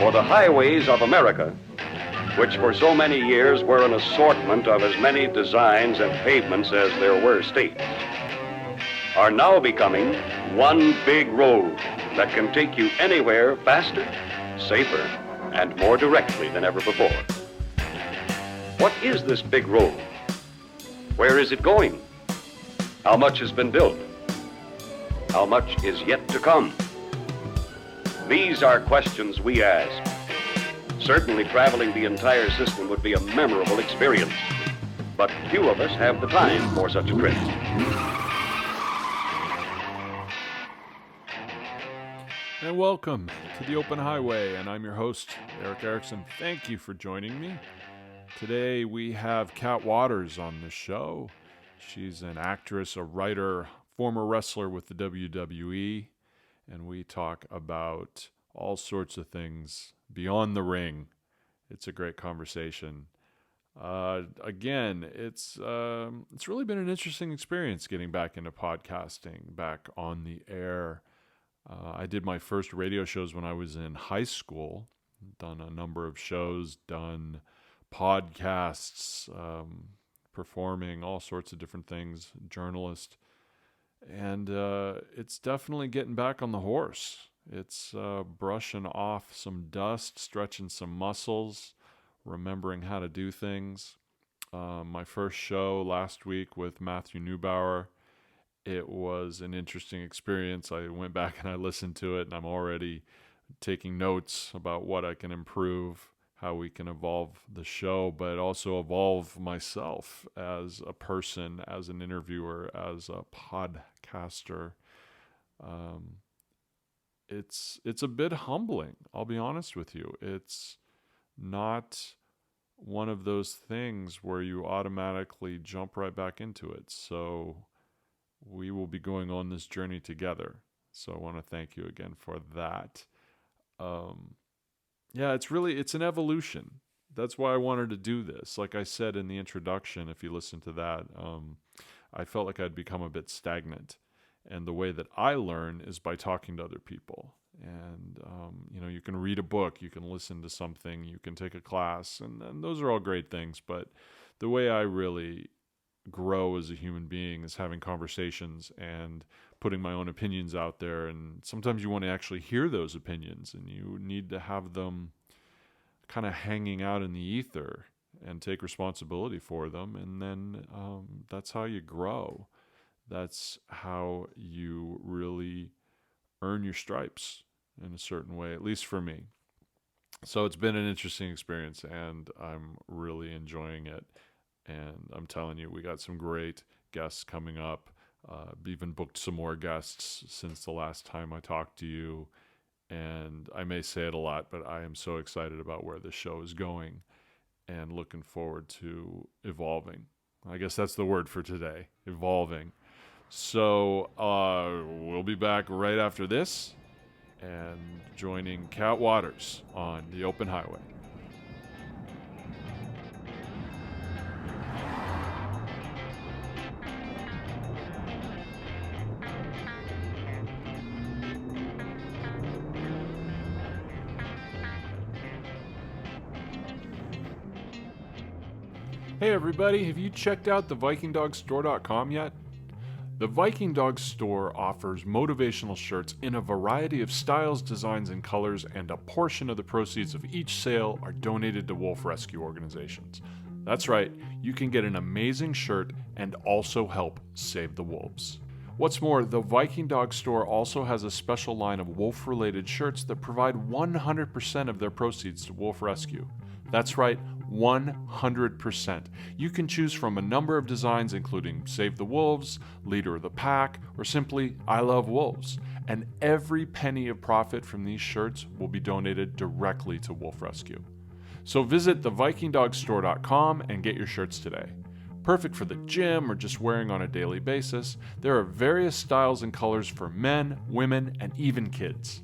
for the highways of America, which for so many years were an assortment of as many designs and pavements as there were states, are now becoming one big road that can take you anywhere faster, safer, and more directly than ever before. What is this big road? Where is it going? How much has been built? How much is yet to come? These are questions we ask. Certainly traveling the entire system would be a memorable experience, but few of us have the time for such a trip. And welcome to the Open Highway, and I'm your host, Eric Erickson. Thank you for joining me. Today we have Kat Waters on the show. She's an actress, a writer, former wrestler with the WWE, and we talk about all sorts of things beyond the ring. It's a great conversation. Again, it's really been an interesting experience getting back into podcasting, back on the air. I did my first radio shows when I was in high school, done a number of shows, done podcasts, performing, all sorts of different things, journalist. And it's definitely getting back on the horse. It's brushing off some dust, stretching some muscles, remembering how to do things. My first show last week with Matthew Neubauer, it was an interesting experience. I went back and I listened to it, and I'm already taking notes about what I can improve, how we can evolve the show, but also evolve myself as a person, as an interviewer, as a podcaster. It's a bit humbling, I'll be honest with you. It's not one of those things where you automatically jump right back into it. So we will be going on this journey together. So I want to thank you again for that. It's an evolution. That's why I wanted to do this. Like I said in the introduction, if you listen to that, I felt like I'd become a bit stagnant. And the way that I learn is by talking to other people. And, you can read a book, you can listen to something, you can take a class, and those are all great things. But the way I really grow as a human being is having conversations and putting my own opinions out there. And sometimes you want to actually hear those opinions, and you need to have them kind of hanging out in the ether and take responsibility for them. And then that's how you grow. That's how you really earn your stripes in a certain way, at least for me. So it's been an interesting experience, and I'm really enjoying it. And I'm telling you, we got some great guests coming up. Even booked some more guests since the last time I talked to you. And I may say it a lot, but I am so excited about where this show is going and looking forward to evolving. I guess that's the word for today, evolving. So we'll be back right after this and joining Kat Waters on the Open Highway. Hey everybody, have you checked out the VikingDogStore.com yet? The Viking Dog Store offers motivational shirts in a variety of styles, designs, and colors, and a portion of the proceeds of each sale are donated to wolf rescue organizations. That's right, you can get an amazing shirt and also help save the wolves. What's more, the Viking Dog Store also has a special line of wolf-related shirts that provide 100% of their proceeds to wolf rescue. That's right, 100%. You can choose from a number of designs including Save the Wolves, Leader of the Pack, or simply I Love Wolves. And every penny of profit from these shirts will be donated directly to Wolf Rescue. So visit thevikingdogstore.com and get your shirts today. Perfect for the gym or just wearing on a daily basis, there are various styles and colors for men, women, and even kids.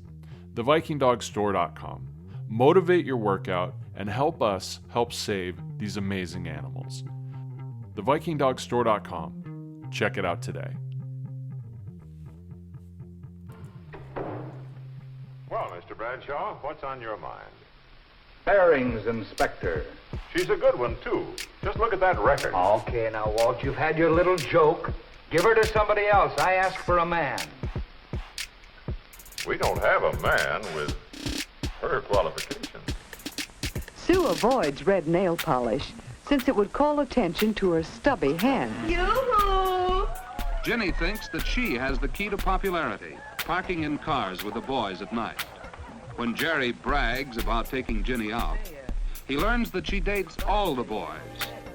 thevikingdogstore.com. Motivate your workout and help us help save these amazing animals. thevikingdogstore.com. Check it out today. Well, Mr. Bradshaw, what's on your mind? Bearings Inspector. She's a good one, too. Just look at that record. Okay, now, Walt, you've had your little joke. Give her to somebody else. I ask for a man. We don't have a man with her qualifications. Sue avoids red nail polish since it would call attention to her stubby hand. Yoo-hoo! Ginny thinks that she has the key to popularity, parking in cars with the boys at night. When Jerry brags about taking Ginny out, he learns that she dates all the boys.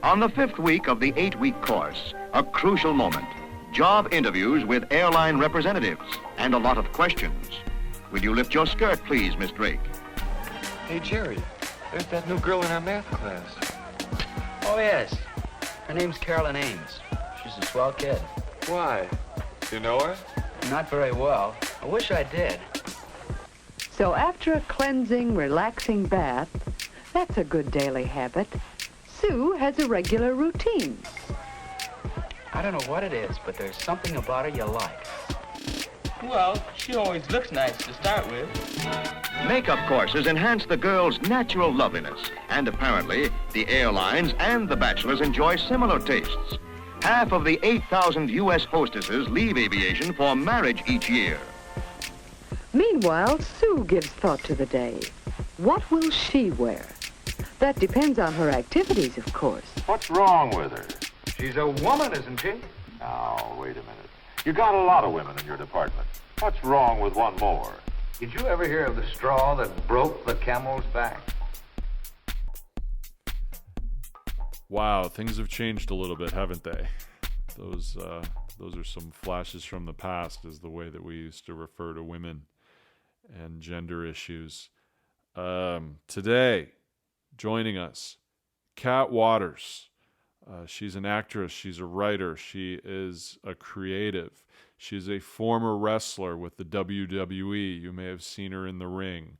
On the 5th week of the 8-week course, a crucial moment. Job interviews with airline representatives and a lot of questions. Will you lift your skirt, please, Miss Drake? Hey, Jerry, there's that new girl in our math class. Oh, yes. Her name's Carolyn Ames. She's a swell kid. Why? You know her? Not very well. I wish I did. So after a cleansing, relaxing bath, that's a good daily habit, Sue has a regular routine. I don't know what it is, but there's something about her you like. Well, she always looks nice to start with. Makeup courses enhance the girl's natural loveliness, and apparently the airlines and the bachelors enjoy similar tastes. Half of the 8,000 U.S. hostesses leave aviation for marriage each year. Meanwhile, Sue gives thought to the day. What will she wear? That depends on her activities, of course. What's wrong with her? She's a woman, isn't she? Now, wait a minute. You got a lot of women in your department. What's wrong with one more? Did you ever hear of the straw that broke the camel's back? Wow, things have changed a little bit, haven't they? Those are some flashes from the past, is the way that we used to refer to women and gender issues. Today, joining us, Kat Waters. She's an actress, she's a writer, she is a creative. She's a former wrestler with the WWE. You may have seen her in the ring.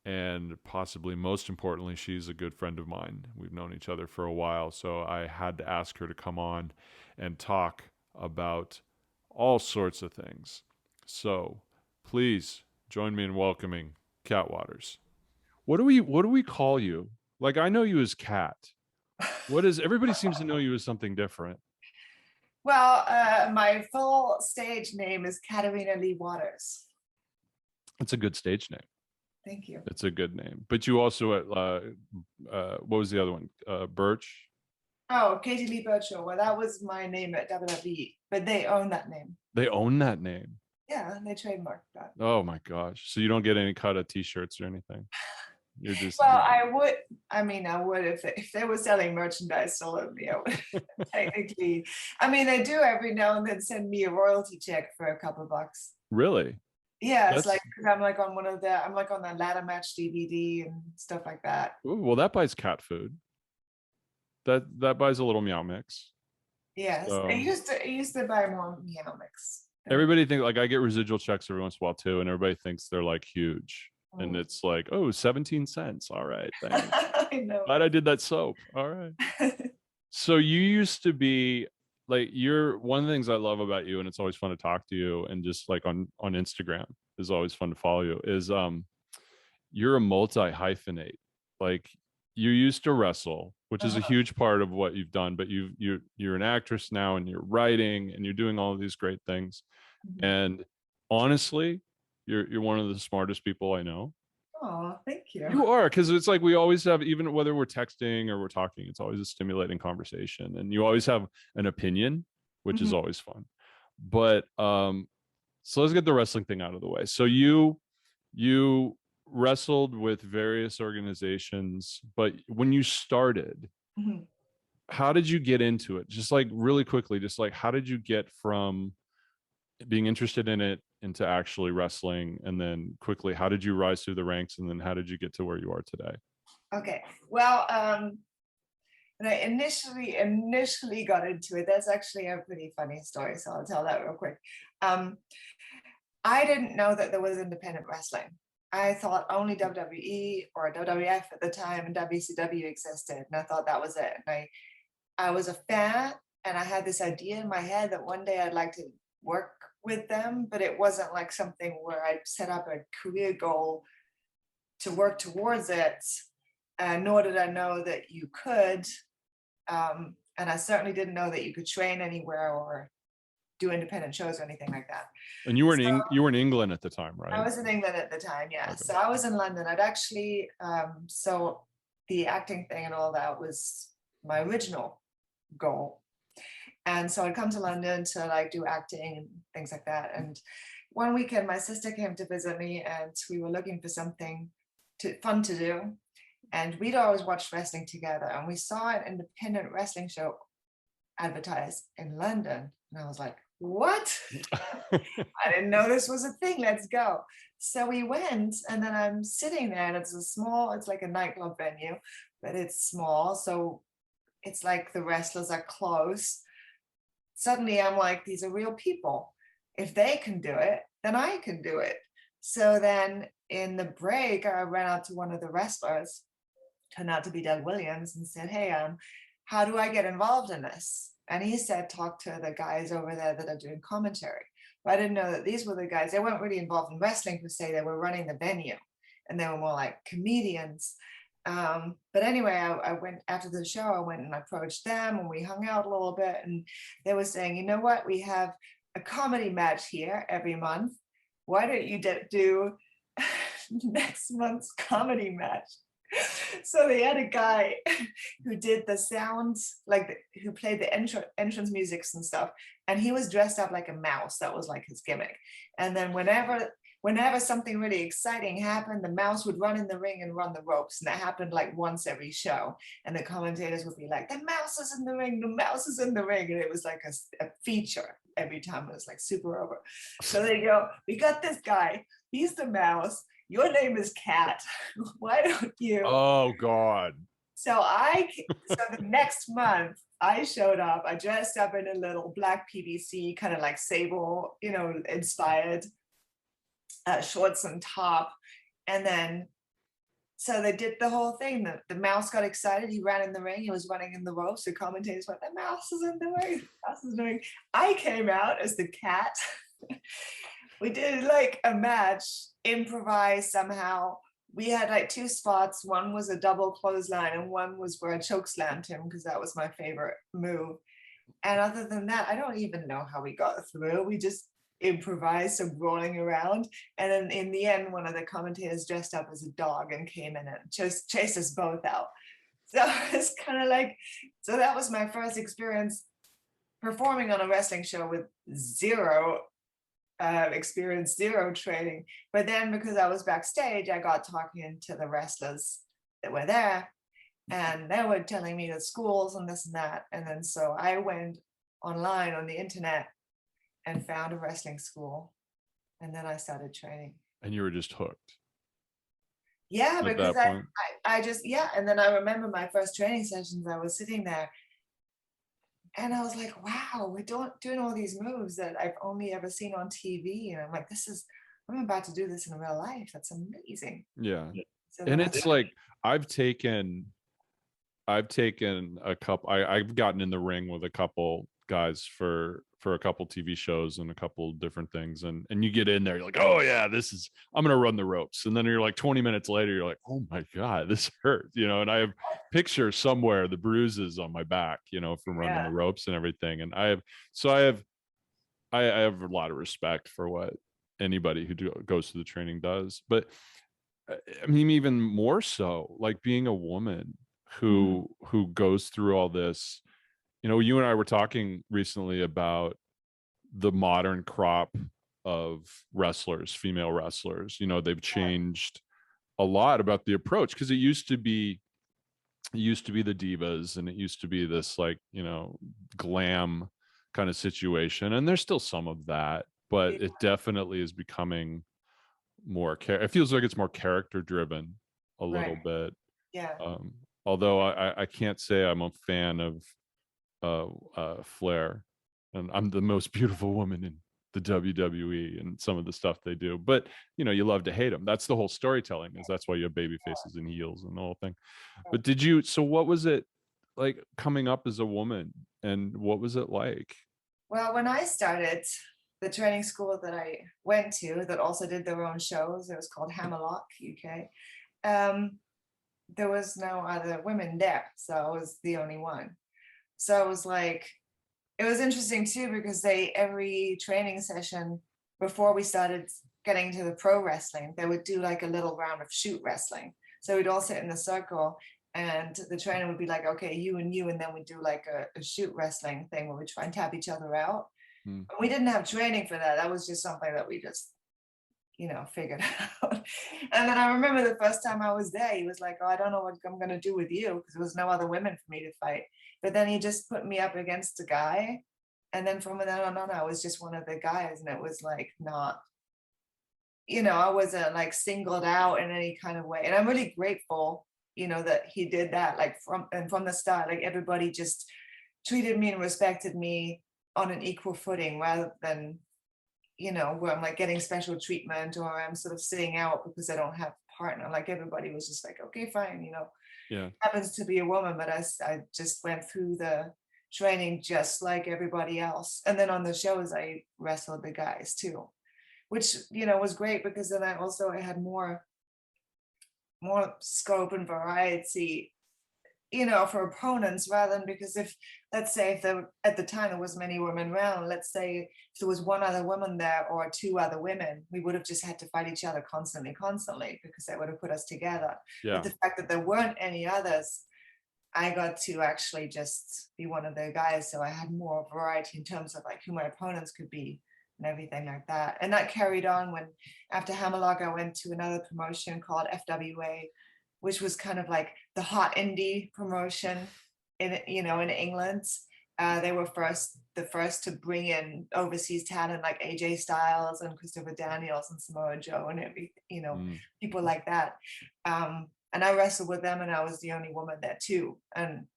And possibly most importantly, she's a good friend of mine. We've known each other for a while, so I had to ask her to come on and talk about all sorts of things. So please join me in welcoming Kat Waters. What do we call you? Like, I know you as Kat. Everybody seems to know you as something different. Well, my full stage name is Katarina Waters. It's a good stage name. Thank you. It's a good name. But you also, what was the other one? Birch? Oh, Katie Lee Birchall. Well, that was my name at WWE, but they own that name. They own that name? Yeah, they trademarked that. Oh my gosh. So you don't get any cut of t-shirts or anything? You're just... Well, I would if they were selling merchandise still of me, I would technically. I mean, they do every now and then send me a royalty check for a couple bucks. Really? Yeah, it's like, because I'm like on the ladder match DVD and stuff like that. Ooh, well, that buys cat food. That buys a little Meow Mix. Yes, So, I used to buy more Meow Mix. everybody thinks, like, I get residual checks every once in a while too, and everybody thinks they're like huge. And it's like, oh, 17 cents. All right, thanks. I know. Glad I did that soap. All right. So you used to be like, you're one of the things I love about you, and it's always fun to talk to you, and just like on Instagram is always fun to follow you, is you're a multi-hyphenate. Like, you used to wrestle, which is a huge part of what you've done, but you're an actress now, and you're writing, and you're doing all of these great things. And honestly, you're one of the smartest people I know. Oh, thank you. You are, because it's like we always have, even whether we're texting or we're talking, it's always a stimulating conversation, and you always have an opinion, which is always fun. But so let's get the wrestling thing out of the way. So you wrestled with various organizations, but when you started, how did you get into it? Just like really quickly, just like, how did you get from being interested in it into actually wrestling, and then quickly, how did you rise through the ranks, and then how did you get to where you are today? Okay, well, when I initially got into it, that's actually a pretty funny story, so I'll tell that real quick. I didn't know that there was independent wrestling. I thought only WWE or WWF at the time and WCW existed, and I thought that was it. And I was a fan, and I had this idea in my head that one day I'd like to work with them, but it wasn't like something where I set up a career goal to work towards it. nor did I know that you could. And I certainly didn't know that you could train anywhere or do independent shows or anything like that. And you were in England at the time, right? I was in England at the time, yeah. Okay. So I was in London. I'd actually, so the acting thing and all that was my original goal. And so I'd come to London to like do acting and things like that. And one weekend, my sister came to visit me, and we were looking for something fun to do. And we'd always watched wrestling together, and we saw an independent wrestling show advertised in London. And I was like, what? I didn't know this was a thing. Let's go. So we went, and then I'm sitting there, and it's like a nightclub venue, but it's small. So it's like the wrestlers are close. Suddenly I'm like, these are real people. If they can do it, then I can do it. So then in the break, I ran out to one of the wrestlers, turned out to be Doug Williams, and said, hey, how do I get involved in this? And he said, talk to the guys over there that are doing commentary. But I didn't know that these were the guys. They weren't really involved in wrestling per se. They were running the venue, and they were more like comedians. But anyway, I went after the show, I went and approached them, and we hung out a little bit, and they were saying, you know what, we have a comedy match here every month. Why don't you do next month's comedy match? So they had a guy who did the sounds, who played the entrance musics and stuff, and he was dressed up like a mouse. That was like his gimmick. And then whenever something really exciting happened, the mouse would run in the ring and run the ropes, and that happened like once every show. And the commentators would be like, the mouse is in the ring, the mouse is in the ring. And it was like a feature every time. It was like super over. So they go, we got this guy, he's the mouse, your name is Cat, why don't you? Oh God. So the next month I showed up, I dressed up in a little black PVC, kind of like Sable, inspired shorts and top. And then, so they did the whole thing. The mouse got excited. He ran in the ring. He was running in the ropes. The commentators went, the mouse is in the ring. The mouse is in the ring. I came out as the cat. We did like a match, improvised somehow. We had like two spots. One was a double clothesline, and one was where I choke slammed him, because that was my favorite move. And other than that, I don't even know how we got through. We just improvised, so rolling around. And then in the end, one of the commentators dressed up as a dog and came in and just chased us both out. So it's kind of like, so that was my first experience performing on a wrestling show with zero experience, zero training. But then because I was backstage, I got talking to the wrestlers that were there, and they were telling me the schools and this and that. And then so I went online on the internet and found a wrestling school, and then I started training. And you were just hooked. Yeah, because I just, yeah. And then I remember my first training sessions, I was sitting there and I was like, wow, we're doing all these moves that I've only ever seen on TV. And I'm like, I'm about to do this in real life. That's amazing. Yeah. So and it's like, I've taken a couple, I've gotten in the ring with a couple guys for a couple TV shows and a couple different things, and you get in there, you're like, oh yeah, I'm gonna run the ropes, and then you're like 20 minutes later, you're like, oh my God, this hurts, and I have pictures somewhere, the bruises on my back, from running the ropes and everything. And I have a lot of respect for what anybody who goes to the training does. But I mean, even more so, like being a woman who goes through all this. You and I were talking recently about the modern crop of wrestlers, female wrestlers. They've changed a lot about the approach, because it used to be the divas, and it used to be this like, glam kind of situation. And there's still some of that, but it definitely is becoming more, it feels like it's more character driven a little bit. Yeah. Although I can't say I'm a fan of Flair, and I'm the most beautiful woman in the WWE and some of the stuff they do, but you love to hate them. That's the whole storytelling, is that's why you have baby faces and heels and the whole thing. But so what was it like coming up as a woman, and what was it like? Well, when I started the training school that I went to, that also did their own shows, it was called Hammerlock UK. there was no other women there, so I was the only one. So it was like, it was interesting too, because every training session before we started getting to the pro wrestling, they would do like a little round of shoot wrestling. So we'd all sit in a circle, and the trainer would be like, okay, you and you, and then we do like a shoot wrestling thing where we try and tap each other out. We didn't have training for that. That was just something that we just, figured out. And then I remember the first time I was there, he was like, oh, I don't know what I'm going to do with you, because there was no other women for me to fight. But then he just put me up against a guy. And then from then on, I was just one of the guys. And it was like not, I wasn't like singled out in any kind of way. And I'm really grateful, that he did that, like from the start, like everybody just treated me and respected me on an equal footing, rather than, where I'm like getting special treatment, or I'm sort of sitting out because I don't have a partner. Like everybody was just like, okay, fine, Yeah. happens to be a woman, but I just went through the training just like everybody else. And then on the shows, I wrestled the guys too, which, was great, because then I had more scope and variety, for opponents, rather than, because let's say at the time there was many women around, let's say if there was one other woman there or two other women, we would have just had to fight each other constantly, because that would have put us together. Yeah. But the fact that there weren't any others, I got to actually just be one of the guys. So I had more variety in terms of like who my opponents could be and everything like that. And that carried on when, after Hammerlock, I went to another promotion called FWA, which was kind of like the hot indie promotion in England. They were the first to bring in overseas talent like AJ Styles and Christopher Daniels and Samoa Joe and people like that. And I wrestled with them, and I was the only woman there too. And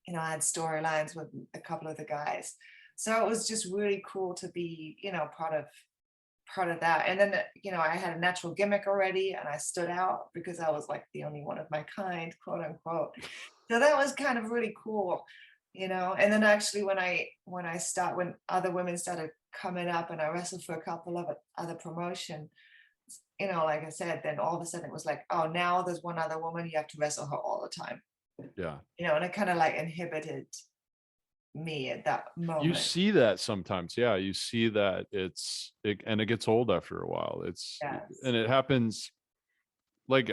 I had storylines with a couple of the guys. So it was just really cool to be, part of that. And then, I had a natural gimmick already, and I stood out because I was like the only one of my kind, quote unquote. So that was kind of really cool, And then actually when other women started coming up, and I wrestled for a couple of other promotions, like I said, then all of a sudden it was like, oh, now there's one other woman, you have to wrestle her all the time. Yeah. And it kind of like inhibited me at that moment. You see that sometimes. Yeah. You see that and it gets old after a while. And it happens. Like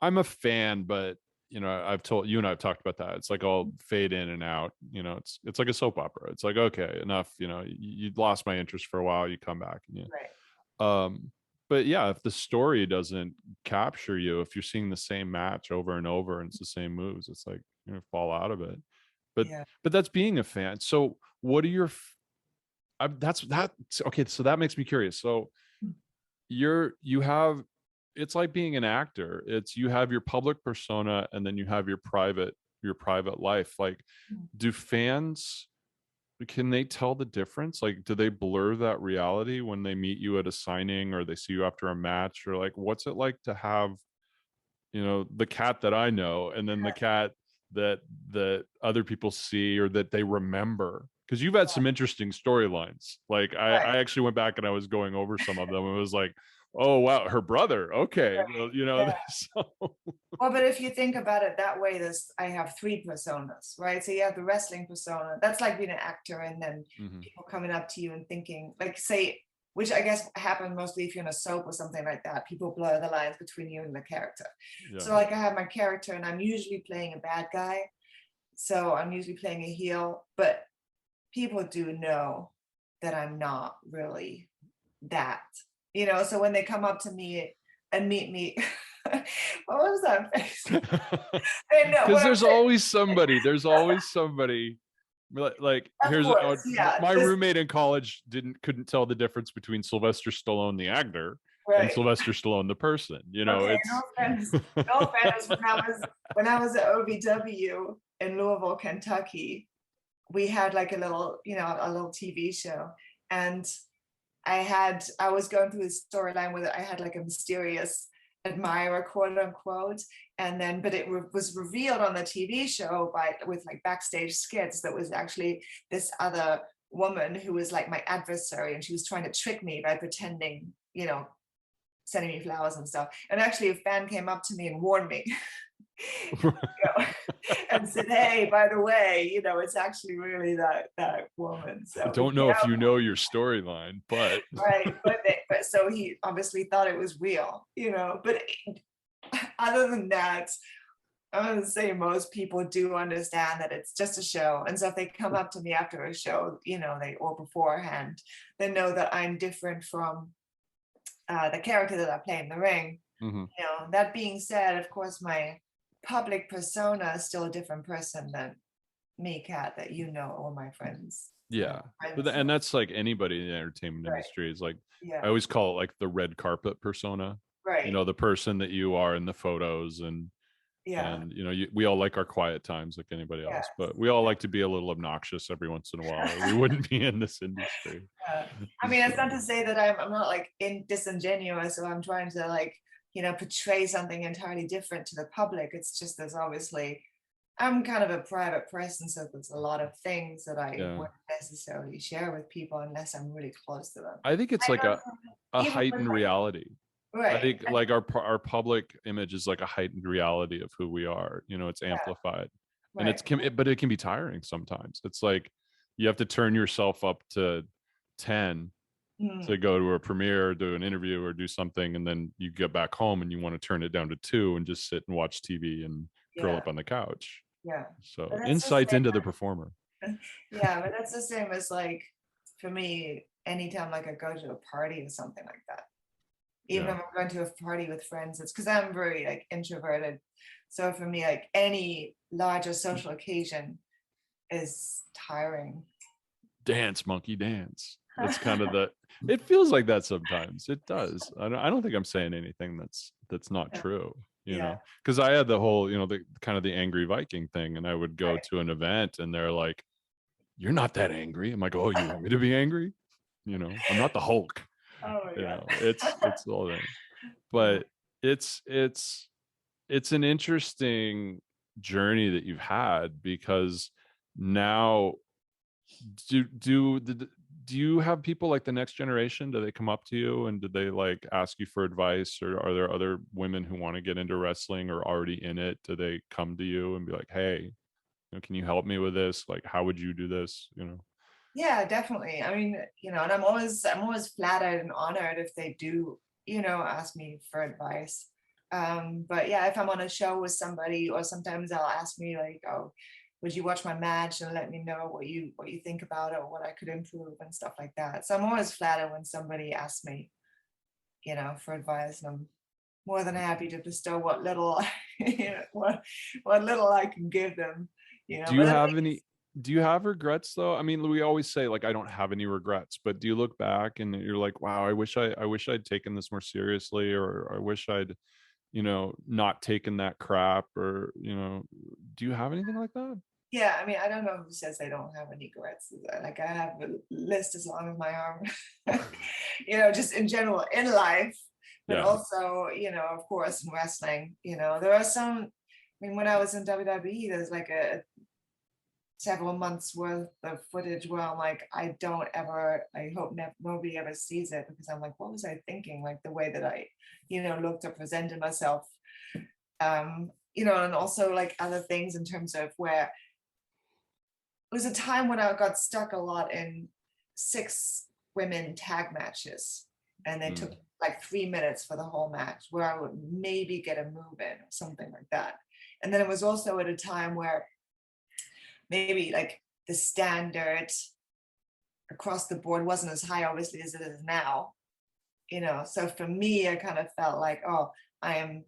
I'm a fan, but I've told you and I've talked about that. It's like I'll fade in and out, it's like a soap opera. It's like, okay, enough, you lost my interest for a while, you come back. Right. But yeah, if the story doesn't capture you, if you're seeing the same match over and over and it's the same moves, it's like you're gonna fall out of it. But that's being a fan. So what are your that's okay, so that makes me curious. So you have, it's like being an actor. It's, you have your public persona, and then you have your private life. Like, do fans, can they tell the difference? Like, do they blur that reality when they meet you at a signing, or they see you after a match? Or like, what's it like to have, the cat that I know, and then the cat that other people see or that they remember? Because you've had some interesting storylines. Like I actually went back and I was going over some of them. It was like, oh wow, her brother. Okay, well, so. Well, but if you think about it that way, I have three personas, right? So you have the wrestling persona. That's like being an actor, and then people coming up to you and thinking, like, say, which I guess happens mostly if you're in a soap or something like that. People blur the lines between you and the character. Yeah. So like I have my character, and I'm usually playing a bad guy. So I'm usually playing a heel, but people do know that I'm not really that. So when they come up to me and meet me, what was that face? Because there's always somebody. Like here's my roommate in college couldn't tell the difference between Sylvester Stallone the actor and Sylvester Stallone the person. Okay, it's no offense. When I was at OVW in Louisville, Kentucky, we had like a little TV show, and I was going through this storyline with it. I had like a mysterious admirer, quote unquote, and then but it was revealed on the TV show with like backstage skits that was actually this other woman who was like my adversary, and she was trying to trick me by pretending, sending me flowers and stuff. And actually a fan came up to me and warned me you know, and said, "Hey, by the way, it's actually really that woman." So I don't know if you know your storyline, but right, but so he obviously thought it was real, But other than that, I would say most people do understand that it's just a show, and so if they come up to me after a show, or beforehand, they know that I'm different from the character that I play in the ring. That being said, of course, my public persona is still a different person than me, Kat, that or my friends. yeah. And that's like anybody in the entertainment industry is like, Yeah. I always call it like the red carpet persona. Right. The person that you are in the photos, and we all like our quiet times like anybody else, but we all like to be a little obnoxious every once in a while, or we wouldn't be in this industry. I mean, it's not to say that I'm not like disingenuous, or I'm trying to like portray something entirely different to the public. It's just there's obviously I'm kind of a private person, so there's a lot of things that I wouldn't necessarily share with people unless I'm really close to them. I think it's like a heightened reality. Right. I think like our public image is like a heightened reality of who we are. It's amplified, and but it can be tiring sometimes. It's like you have to turn yourself up to 10 to go to a premiere, do an interview, or do something, and then you get back home and you want to turn it down to 2 and just sit and watch TV and curl up on the couch. Yeah. So insights into the performer. Yeah, but that's the same as like for me, anytime like I go to a party or something like that. Even if I'm going to a party with friends, it's because I'm very like introverted. So for me, like any larger social occasion is tiring. Dance, monkey, dance. That's kind of it feels like that sometimes. It does. I don't think I'm saying anything that's not true, because I had the whole, the kind of the angry Viking thing, and I would go to an event and they're like, "You're not that angry." I'm like, "Oh, you want me to be angry?" I'm not the Hulk. Oh my God. It's all that. But it's an interesting journey that you've had, because now do you have people like the next generation? Do they come up to you and do they like ask you for advice, or are there other women who want to get into wrestling or already in it? Do they come to you and be like, "Hey, can you help me with this? Like, how would you do this?" Yeah, definitely. I mean, and I'm always flattered and honored if they do, ask me for advice. But yeah, if I'm on a show with somebody, or sometimes they'll ask me like, "Oh, would you watch my match and let me know what you think about it, or what I could improve," and stuff like that. So I'm always flattered when somebody asks me, for advice, and I'm more than happy to bestow what little, what little I can give them. Do you have regrets though? I mean, we always say like, I don't have any regrets, but do you look back and you're like, wow, I wish I'd taken this more seriously, or I wish I'd, not taken that crap, or, do you have anything like that? Yeah, I mean, I don't know who says I don't have any regrets. Like I have a list as long as my arm, just in general in life, but also, of course, in wrestling, there are some, I mean, when I was in WWE, there's like a several months worth of footage where I'm like, I hope nobody ever sees it, because I'm like, what was I thinking? Like the way that I, looked or presented myself, and also like other things in terms of where it was a time when I got stuck a lot in 6 women tag matches, and they took like 3 minutes for the whole match, where I would maybe get a move in or something like that. And then it was also at a time where maybe like the standard across the board wasn't as high, obviously, as it is now, so for me, I kind of felt like, oh, I am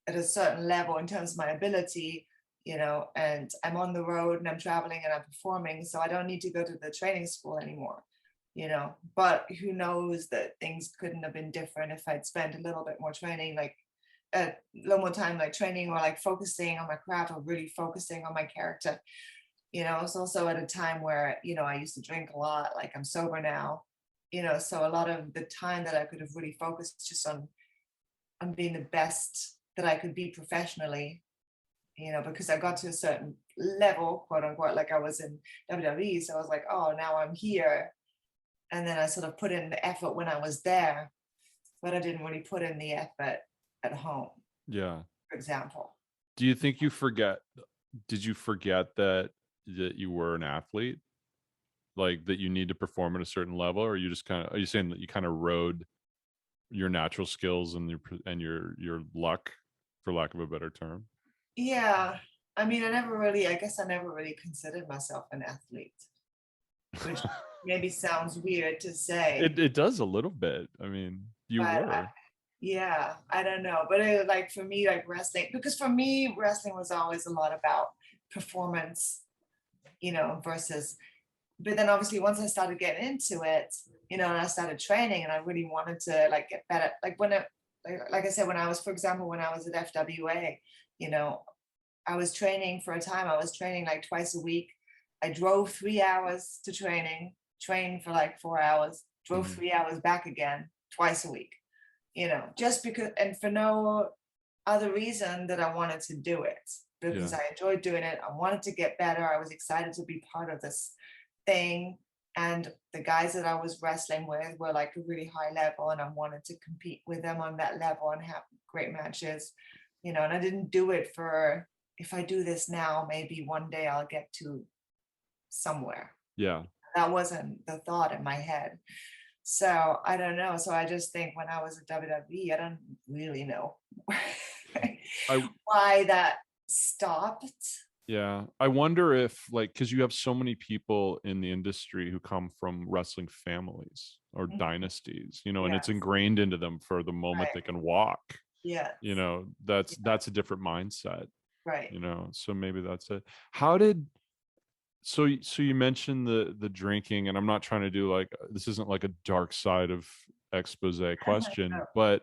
at a certain level in terms of my ability, and I'm on the road and I'm traveling and I'm performing, so I don't need to go to the training school anymore, but who knows that things couldn't have been different if I'd spent a little bit more training, like a little more time like training, or like focusing on my craft, or really focusing on my character. It's also at a time where, I used to drink a lot, like I'm sober now, so a lot of the time that I could have really focused just on being the best that I could be professionally, because I got to a certain level, quote unquote, like I was in WWE. So I was like, oh, now I'm here. And then I sort of put in the effort when I was there, but I didn't really put in the effort at home. Yeah. For example. Do you think did you forget that you were an athlete? Like that you need to perform at a certain level, or are you saying that you kind of rode your natural skills and your luck, for lack of a better term? Yeah. I mean, I guess I never really considered myself an athlete, which maybe sounds weird to say. It does a little bit. I mean, you were. Yeah, I don't know. But like for me, like wrestling, because for me, wrestling was always a lot about performance, versus, but then obviously once I started getting into it, and I started training and I really wanted to like get better. Like like I said, when I was at FWA, I was training for a time. I was training like twice a week. I drove 3 hours to training, trained for like 4 hours, drove 3 hours back again twice a week, just because, and for no other reason that I wanted to do it, because I enjoyed doing it. I wanted to get better. I was excited to be part of this thing. And the guys that I was wrestling with were like a really high level, and I wanted to compete with them on that level and have great matches, and I didn't do it for, if I do this now, maybe one day I'll get to somewhere. Yeah. That wasn't the thought in my head. So I don't know. So I just think when I was at WWE, I don't really know why that stopped. Yeah. I wonder if, like, because you have so many people in the industry who come from wrestling families or dynasties, and it's ingrained into them for the moment they can walk. Yeah. That's a different mindset. Right. So maybe that's it. So you mentioned the drinking, and I'm not trying to do like, this isn't like a dark side of expose question, but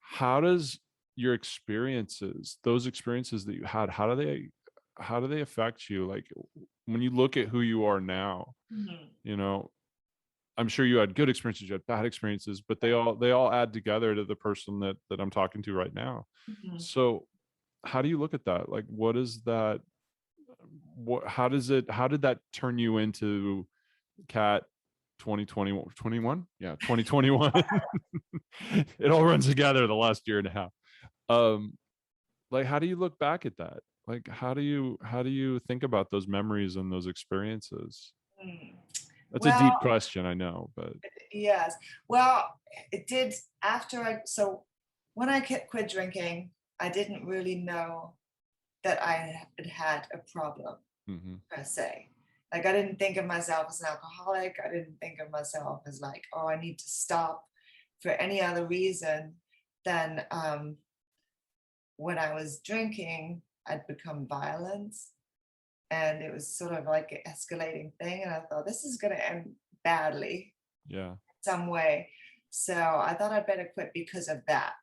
how does your those experiences that you had, how do they affect you? Like when you look at who you are now, I'm sure you had good experiences, you had bad experiences, but they all add together to the person that I'm talking to right now. So how do you look at that? Like, what is that? How did that turn you into Kat 2021? Yeah, 2021. It all runs together the last year and a half. Like, how do you look back at that? Like, how do you think about those memories and those experiences? That's a deep question, I know, but yes. Well, it did so when I quit drinking, I didn't really know that I had a problem per se. Like I didn't think of myself as an alcoholic. I didn't think of myself as like, oh, I need to stop for any other reason than when I was drinking, I'd become violent. And it was sort of like an escalating thing. And I thought, this is going to end badly. Yeah. Some way. So I thought I'd better quit because of that.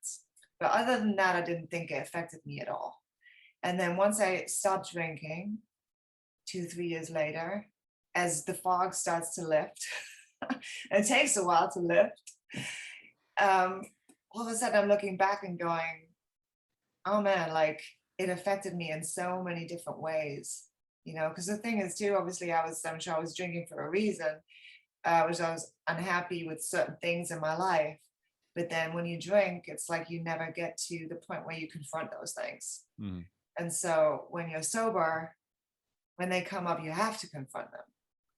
But other than that, I didn't think it affected me at all. And then once I stopped drinking, 2-3 years later, as the fog starts to lift, it takes a while to lift, all of a sudden I'm looking back and going, oh man, like it affected me in so many different ways, because the thing is too, obviously I'm sure I was drinking for a reason, I was unhappy with certain things in my life. But then when you drink, it's like you never get to the point where you confront those things. And so when you're sober, when they come up, you have to confront them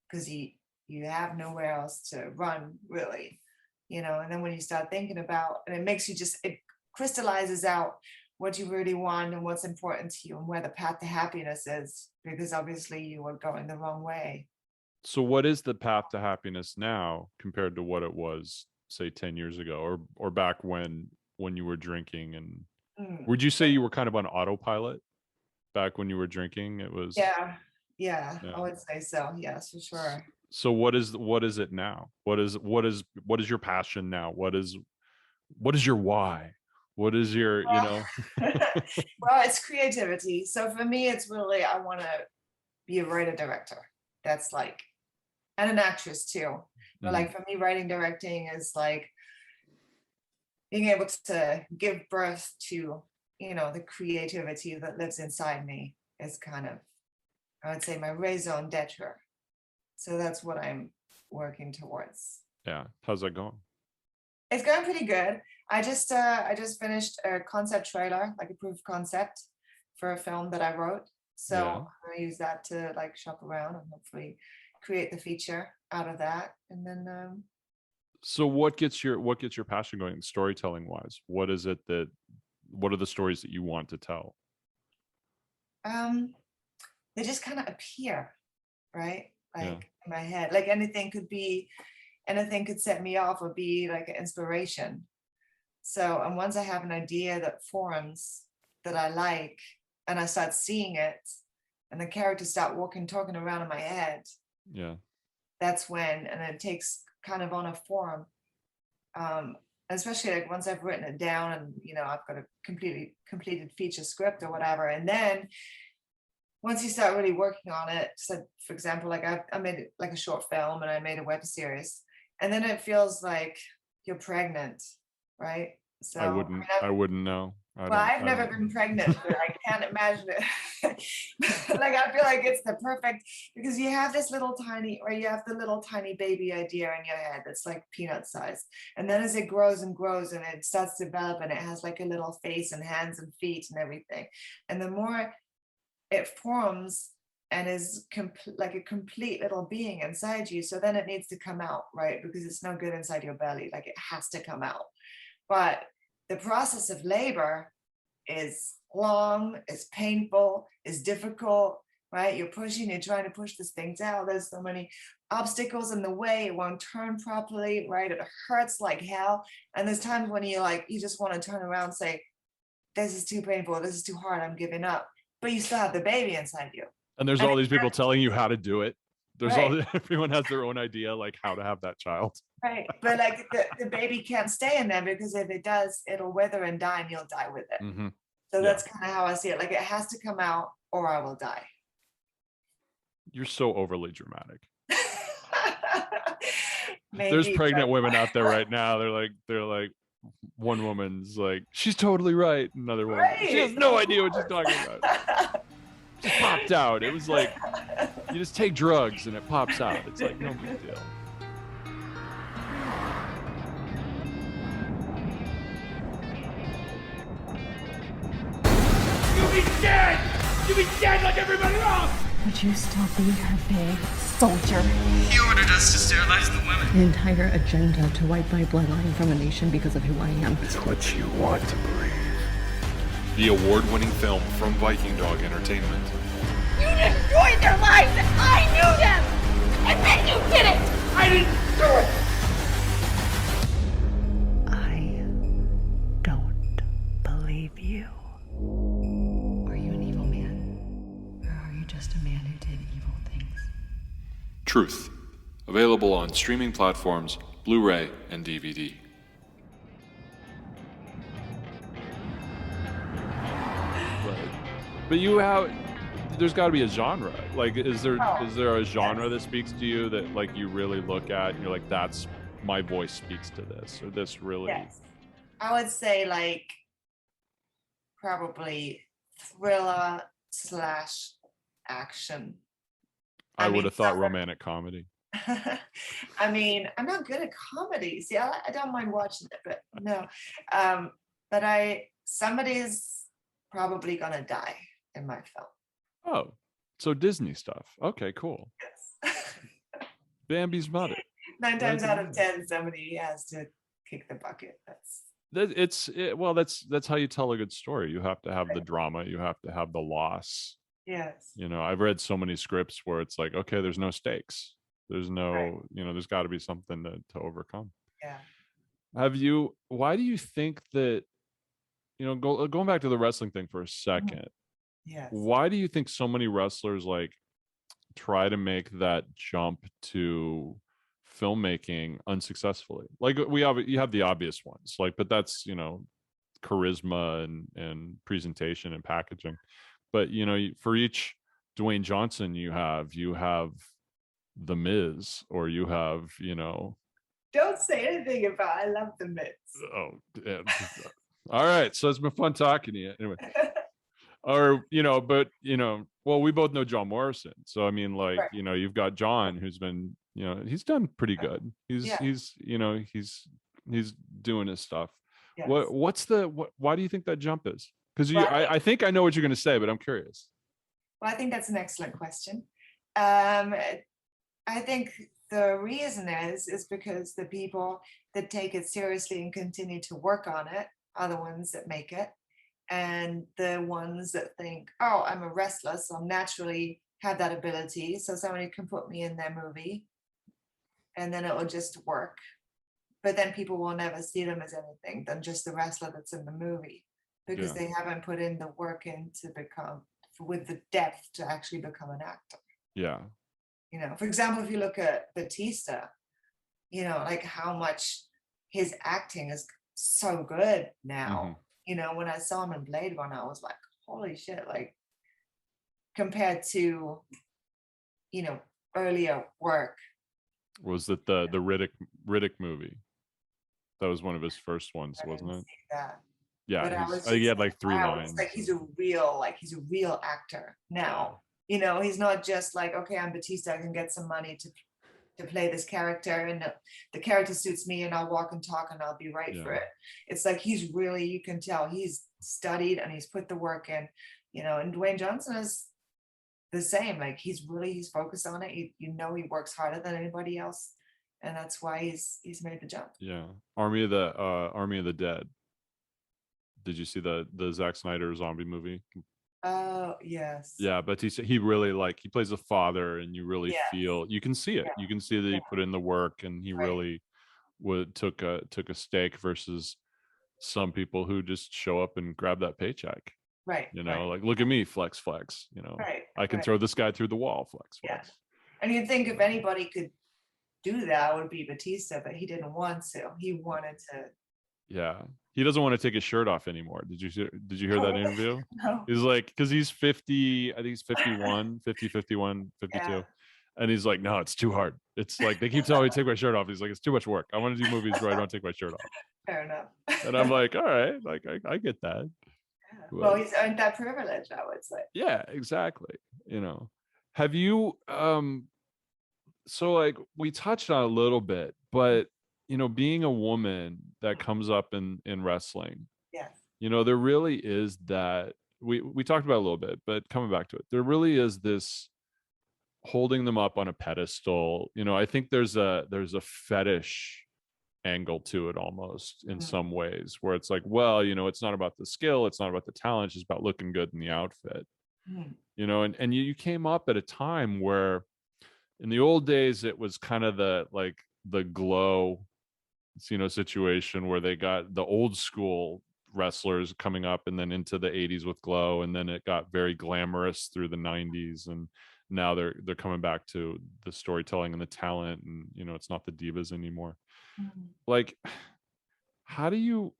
because you have nowhere else to run, really, and then when you start thinking about, and it makes you it crystallizes out what you really want and what's important to you and where the path to happiness is, because obviously you were going the wrong way. So what is the path to happiness now compared to what it was, say 10 years ago or back when you were drinking? And would you say you were kind of on autopilot back when you were drinking? It was yeah. I would say so, yes, for sure. So what is it now? What is your passion now? What is your why? What is your well, it's creativity. So for me, it's really, I want to be a writer director. That's like, and an actress too. But like for me, writing, directing is like being able to give birth to, the creativity that lives inside me is kind of, I would say, my raison d'etre. So that's what I'm working towards. Yeah. How's that going? It's going pretty good. I just finished a concept trailer, like a proof of concept for a film that I wrote. So Yeah. I'm gonna use that to like shop around and hopefully create the feature out of that. And then So what gets your passion going storytelling wise? What are the stories that you want to tell? they just kind of appear, right? Like Yeah. in my head. Like anything could set me off or be like an inspiration. So, and once I have an idea that forms that I like, and I start seeing it, and the characters start talking around in my head, Yeah. that's when, and it takes kind of on a form. Especially like once I've written it down and I've got a completed feature script or whatever, and then once you start really working on it, so for example, like I made it like a short film and I made a web series, and then it feels like you're pregnant, right? So I wouldn't know. I've never been pregnant, but I can't imagine it. Like I feel like it's the perfect, because you have the little tiny baby idea in your head that's like peanut size, and then as it grows and grows and it starts to develop and it has like a little face and hands and feet and everything, and the more it forms and is like a complete little being inside you, so then it needs to come out, right? Because it's no good inside your belly, like it has to come out. But the process of labor is long, is painful, is difficult, right? You're trying to push this thing down. There's so many obstacles in the way. It won't turn properly, right? It hurts like hell. And there's times when you just want to turn around and say, this is too painful, this is too hard, I'm giving up. But you still have the baby inside you. And there's all these people telling you how to do it. There's right. Everyone has their own idea, like how to have that child. Right. But like the baby can't stay in there, because if it does, it'll wither and die and you'll die with it. Mm-hmm. So that's kind of how I see it. Like it has to come out or I will die. You're so overly dramatic. Maybe, there's pregnant women out there right now. They're like, one woman's like, she's totally right. Another woman, she has no idea what she's talking about. Just popped out. It was like, you just take drugs and it pops out. It's like no big deal. You'll be dead! You'll be dead like everybody else! Would you still be her big soldier? He ordered us to sterilize the women. An entire agenda to wipe my bloodline from a nation because of who I am. It's what you want to believe. The award-winning film from Viking Dog Entertainment. You destroyed their lives and I knew them! And then you did it! I didn't do it! I don't believe you. Are you an evil man? Or are you just a man who did evil things? Truth. Available on streaming platforms, Blu-ray, and DVD. But there's got to be a genre. Like, is there a genre that speaks to you that like you really look at and you're like, that's my voice speaks to this, or this really? Yes, I would say like probably thriller / action. I would have thought romantic comedy. I mean, I'm not good at comedy. See, I don't mind watching it, but no. But somebody's probably gonna die in my film. Oh, so Disney stuff. Okay, cool. Yes. Bambi's mother. 9 times out of 10, somebody has to kick the bucket. That's how you tell a good story. You have to have the drama. You have to have the loss. Yes. I've read so many scripts where it's like, okay, there's no stakes. There's no, there's got to be something to overcome. Yeah. Why do you think that, going back to the wrestling thing for a second, yes. Why do you think so many wrestlers like try to make that jump to filmmaking unsuccessfully? Like you have the obvious ones, like, but that's, charisma and presentation and packaging. But, for each Dwayne Johnson, you have The Miz, or you have, Don't say anything about I love The Miz. Oh, yeah. All right. So it's been fun talking to you. Anyway. Or, but, well, we both know John Morrison. So, I mean, like, you've got John, who's been, he's done pretty good. He's doing his stuff. Yes. Why do you think that jump is? Because Well, I think I know what you're going to say, but I'm curious. Well, I think that's an excellent question. I think the reason is because the people that take it seriously and continue to work on it are the ones that make it. And the ones that think, oh, I'm a wrestler, so I'll naturally have that ability. So somebody can put me in their movie and then it will just work. But then people will never see them as anything than just the wrestler that's in the movie because they haven't put in the work in to become, with the depth to actually become an actor. Yeah. You know, for example, if you look at Batista, you know, like how much his acting is so good now. You know, when I saw him in Blade Runner, I was like, holy shit, like compared to, you know, earlier work. Was it the Riddick movie? That was one of his first ones, wasn't it? That. Yeah, But he had like 3 wow, lines. it's like he's a real actor now. You know, he's not just like, okay, I'm Batista, I can get some money to play this character, and the character suits me, and I'll walk and talk, and I'll be right for it. It's like he's really, you can tell he's studied and he's put the work in. You know, and Dwayne Johnson is the same. Like he's focused on it. You know, he works harder than anybody else, and that's why he's made the jump. Yeah, Army of the Dead. Did you see the Zack Snyder zombie movie? Oh yes. Yeah, but he really, like, he plays a father, and you really feel, you can see it. You can see that he put in the work, and he really took a stake versus some people who just show up and grab that paycheck. Right. You know, like, look at me, flex. You know, I can throw this guy through the wall, flex. And you'd think if anybody could do that, it would be Batista, but he didn't want to. He wanted to. Yeah, he doesn't want to take his shirt off anymore. Did you hear that interview? No. He's like, because he's 50, I think he's 51, 50, 51, 52. And he's like, no, it's too hard. It's like, they keep telling me to take my shirt off. He's like, it's too much work. I want to do movies where I don't take my shirt off. Fair enough. And I'm like, all right, like, I get that. Well, he's earned that privilege, I would say. Yeah, exactly. You know, have you, so like we touched on a little bit, but you know, being a woman that comes up in wrestling, you know, there really is that, we talked about it a little bit, but coming back to it, there really is this holding them up on a pedestal. You know, I think there's a fetish angle to it almost in some ways, where it's like, well, you know, it's not about the skill, it's not about the talent, it's just about looking good in the outfit. You know, and you came up at a time where in the old days it was kind of the glow, you know, situation where they got the old school wrestlers coming up, and then into the 80s with glow, and then it got very glamorous through the 90s, and now they're coming back to the storytelling and the talent, and you know, it's not the divas anymore. Like, how do you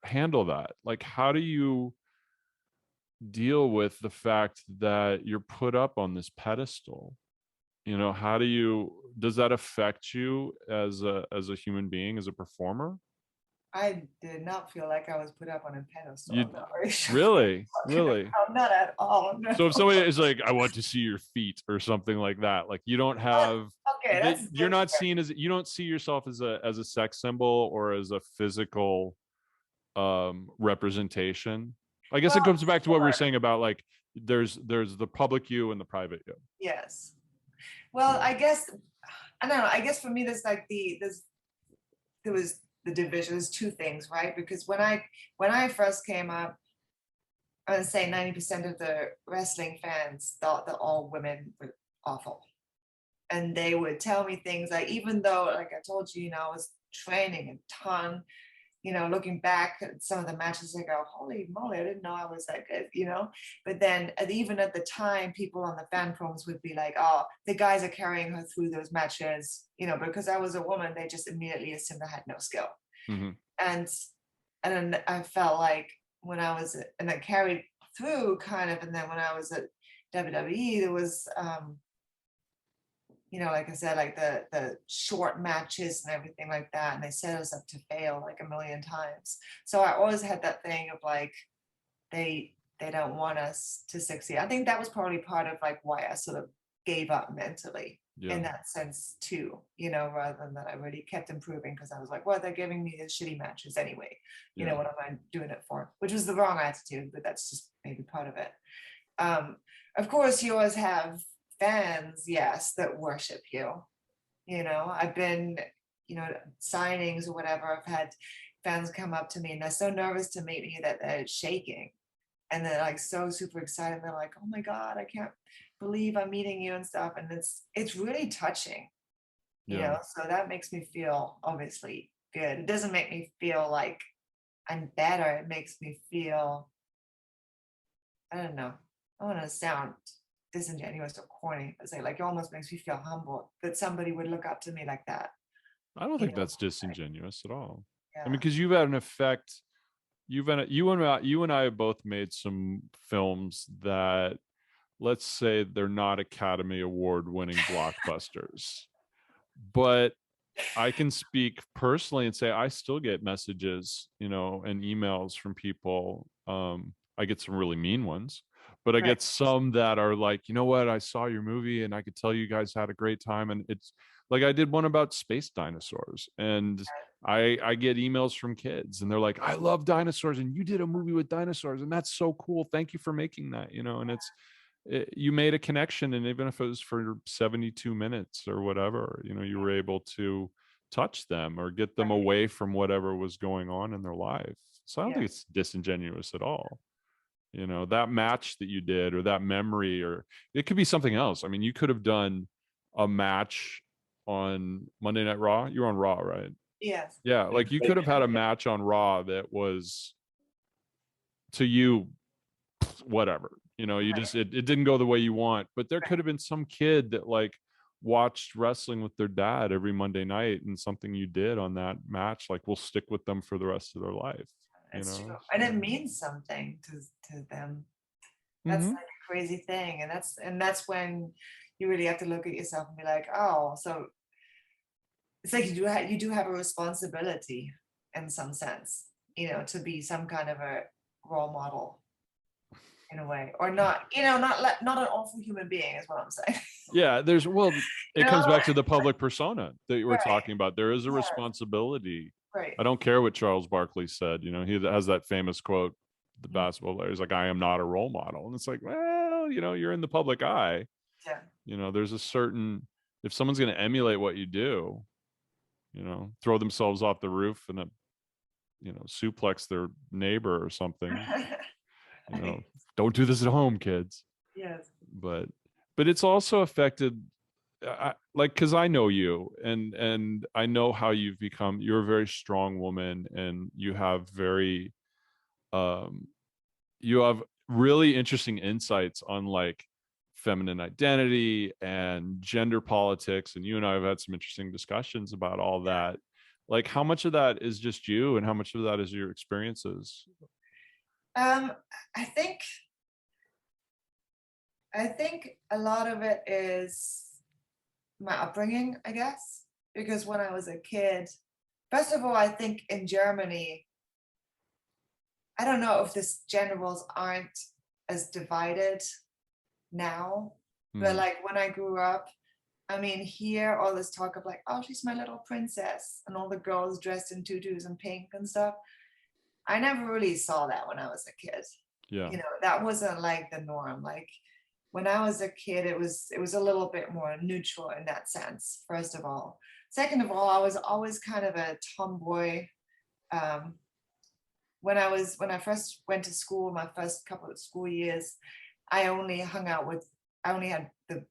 handle that? Like, how do you deal with the fact that you're put up on this pedestal? You know, does that affect you as a human being, as a performer? I did not feel like I was put up on a pedestal. Really? Not at all. No. So if somebody is like, I want to see your feet or something like that, like, you don't have, you're not seen as, you don't see yourself as a sex symbol or as a physical representation. I guess it comes back to what we were saying about, like, there's the public you and the private you. Yes. Well, I guess, I don't know. I guess for me, there's like there was the division. There's two things, right? Because when I first came up, I would say 90% of the wrestling fans thought that all women were awful, and they would tell me things like, even though, like I told you, you know, I was training a ton. You know, looking back at some of the matches, I go, holy moly, I didn't know I was that good, you know? But then even at the time, people on the fan forums would be like, oh, the guys are carrying her through those matches, you know, because I was a woman, they just immediately assumed I had no skill. And then I felt like when I was, and I carried through kind of, and then when I was at WWE, there was, you know, like I said, like the short matches and everything like that, and they set us up to fail like a million times. So I always had that thing of like, they don't want us to succeed. I think that was probably part of like why I sort of gave up mentally, in that sense too, rather than that I really kept improving because I was like, well, they're giving me the shitty matches anyway. What am I doing it for? Which was the wrong attitude, but that's just maybe part of it. Of course, you always have fans, yes, that worship you. I've been, signings or whatever. I've had fans come up to me and they're so nervous to meet me that they're shaking. And they're like so super excited. They're like, oh my God, I can't believe I'm meeting you and stuff. And it's really touching, so that makes me feel obviously good. It doesn't make me feel like I'm better. It makes me feel, I don't know, I don't want to sound disingenuous or corny, but say like it almost makes me feel humble that somebody would look up to me like that. I don't think that's disingenuous at all. Yeah. I mean, because you've had an effect. You and I have both made some films that, let's say, they're not Academy Award winning blockbusters, but I can speak personally and say I still get messages, and emails from people. I get some really mean ones, but I get some that are like, you know what, I saw your movie and I could tell you guys had a great time. And it's like, I did one about space dinosaurs, and I get emails from kids and they're like, I love dinosaurs and you did a movie with dinosaurs and that's so cool. Thank you for making that, and you made a connection. And even if it was for 72 minutes or whatever, you were able to touch them or get them away from whatever was going on in their life. So I don't think it's disingenuous at all. That match that you did, or that memory, or it could be something else. I mean, you could have done a match on Monday Night Raw. You were on Raw, right? Yes. Yeah, like you could have had a match on Raw that was, to you, whatever. You just it didn't go the way you want, but there could have been some kid that like watched wrestling with their dad every Monday night, and something you did on that match like will stick with them for the rest of their life. That's true. And it means something to them. That's like a crazy thing. And that's when you really have to look at yourself and be like, oh, so it's like you do have a responsibility in some sense, to be some kind of a role model in a way, or not, not an awful human being is what I'm saying. Yeah, it comes back to the public persona that you were talking about. There is a responsibility. Right. I don't care what Charles Barkley said. He has that famous quote, the basketball player is like, I am not a role model. And it's like, well, you're in the public eye. Yeah. There's a certain, if someone's going to emulate what you do, throw themselves off the roof and, suplex their neighbor or something, don't do this at home, kids. Yes. But it's also affected, because I know you, and I know how you've become. You're a very strong woman, and you have really interesting insights on like feminine identity and gender politics. And you and I have had some interesting discussions about all that. Like, how much of that is just you, and how much of that is your experiences? I think a lot of it is my upbringing, I guess, because when I was a kid, first of all, I think in Germany, I don't know if the gender roles aren't as divided now, but like when I grew up, I mean, here, all this talk of like, oh, she's my little princess, and all the girls dressed in tutus and pink and stuff. I never really saw that when I was a kid. Yeah. That wasn't like the norm. Like when I was a kid, it was a little bit more neutral in that sense, first of all. Second of all, I was always kind of a tomboy. When I first went to school, my first couple of school years, I only had the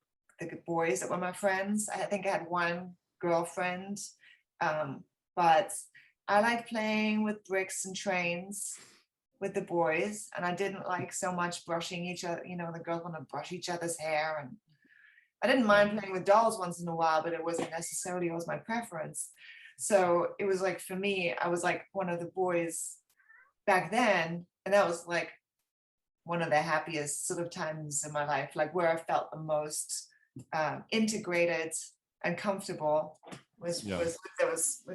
boys that were my friends. I think I had one girlfriend, but I liked playing with bricks and trains with the boys, and I didn't like so much brushing each other. The girls want to brush each other's hair, and I didn't mind playing with dolls once in a while, but it wasn't necessarily always my preference. So it was like, for me, I was like one of the boys back then, and that was like one of the happiest sort of times in my life, like where I felt the most integrated and comfortable was with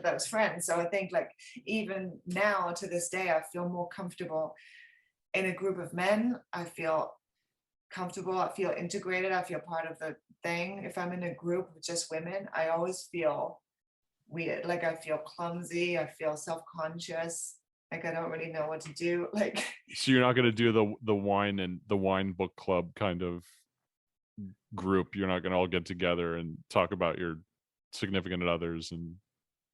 those friends. So I think like even now to this day, I feel more comfortable in a group of men. I feel comfortable. I feel integrated. I feel part of the thing. If I'm in a group with just women, I always feel weird. Like I feel clumsy. I feel self-conscious. Like I don't really know what to do. Like, So you're not going to do the wine book club kind of group. You're not going to all get together and talk about your significant others and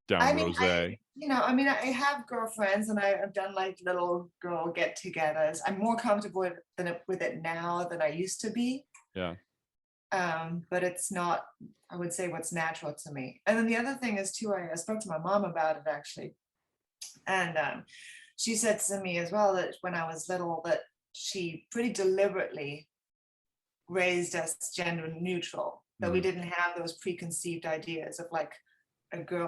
down rosé. I have girlfriends and I've done like little girl get-togethers. I'm more comfortable with it now than I used to be. Yeah. But it's not, I would say, what's natural to me. And then the other thing is too, I spoke to my mom about it actually. And she said to me as well that when I was little, that she pretty deliberately raised us gender neutral, that we didn't have those preconceived ideas of like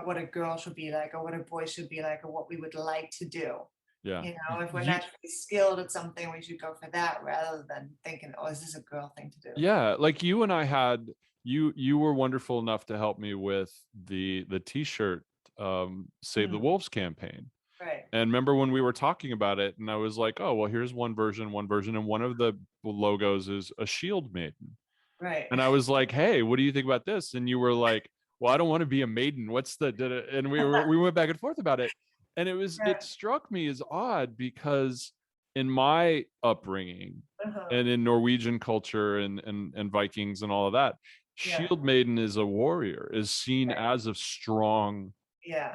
what a girl should be like, or what a boy should be like, or what we would like to do. Yeah. If we're naturally skilled at something, we should go for that rather than thinking, oh, is this a girl thing to do? Yeah, like you and I had you were wonderful enough to help me with the t-shirt Save the Wolves campaign. Right. And remember when we were talking about it, and I was like, oh, well, here's one version, and one of the logos is a shield maiden. Right. And I was like, hey, what do you think about this? And you were like, well, I don't want to be a maiden. What's the and we went back and forth about it. And it struck me as odd because in my upbringing and in Norwegian culture and Vikings and all of that, shield maiden is a warrior, is seen as a strong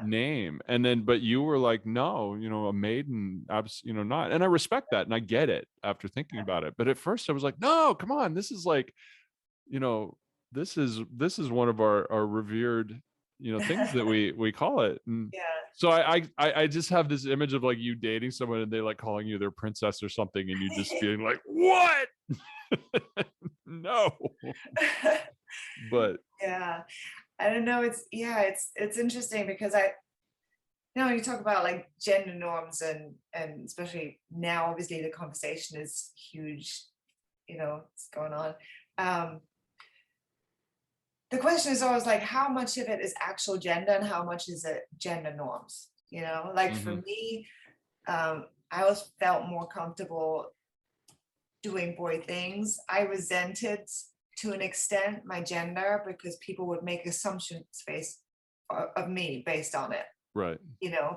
name. And then but you were like, no, a maiden, not. And I respect that and I get it after thinking about it. But at first I was like, no, come on, this is like, this is one of our revered things that we call it. And so I just have this image of like you dating someone and they like calling you their princess or something and you just feeling like, what? No. But I don't know, it's interesting because you talk about like gender norms and especially now obviously the conversation is huge, it's going on. The question is always like, how much of it is actual gender and how much is it gender norms? Like for me, I always felt more comfortable doing boy things. I resented to an extent my gender because people would make assumptions of me based on it. Right.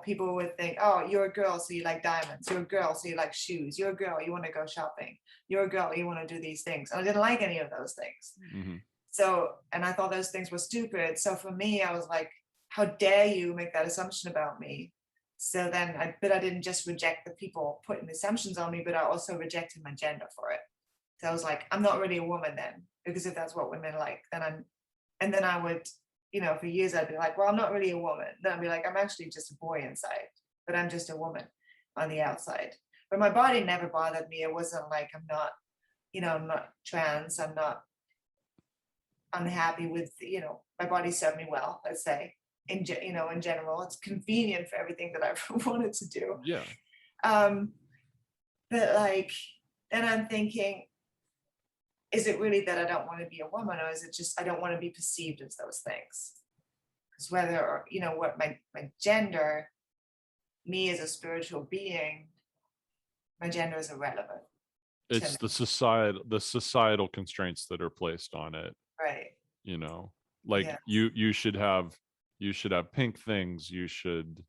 People would think, oh, you're a girl, so you like diamonds. You're a girl, so you like shoes. You're a girl, you want to go shopping. You're a girl, you want to do these things. And I didn't like any of those things. So, and I thought those things were stupid. So for me, I was like, how dare you make that assumption about me? So then I didn't just reject the people putting assumptions on me, but I also rejected my gender for it. So I was like, I'm not really a woman then, because if that's what women like, then I would, for years I'd be like, well, I'm not really a woman. Then I'd be like, I'm actually just a boy inside, but I'm just a woman on the outside. But my body never bothered me. It wasn't like I'm not trans. I'm not unhappy with, my body served me well, let's say, in general. It's convenient for everything that I've wanted to do. Yeah. But like, then I'm thinking, is it really that I don't want to be a woman, or is it just I don't want to be perceived as those things? Because whether, what my gender, me as a spiritual being, my gender is irrelevant. It's the societal constraints that are placed on it. Right. You should have pink things. You should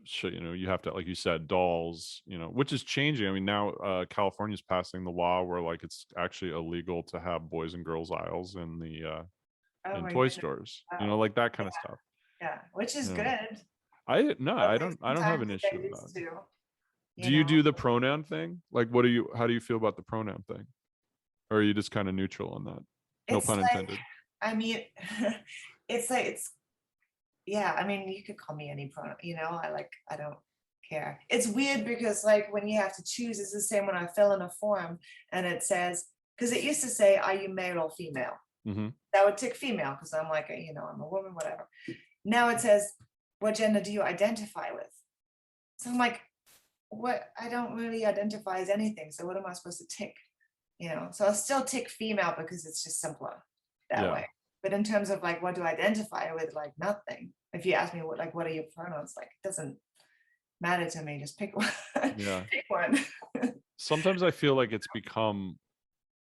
you have to, like you said, dolls, which is changing. I mean, now California's passing the law where like it's actually illegal to have boys and girls aisles in the in toy stores. Like that kind of stuff. Yeah, which is good. I don't have an issue with that. Do you do the pronoun thing? Like how do you feel about the pronoun thing? Or are you just kind of neutral on that? No pun intended. I mean, I mean, you could call me any pronoun, I don't care. It's weird because like when you have to choose, it's the same when I fill in a form and it says, because it used to say, are you male or female? That would tick female because I'm like, I'm a woman, whatever. Now it says, what gender do you identify with? So I'm like, what? I don't really identify as anything. So what am I supposed to tick? So I'll still tick female because it's just simpler that way. But in terms of like, what do I identify with? Like nothing. If you ask me what are your pronouns? Like, it doesn't matter to me. Just pick one. Yeah. Pick one. Sometimes I feel like it's become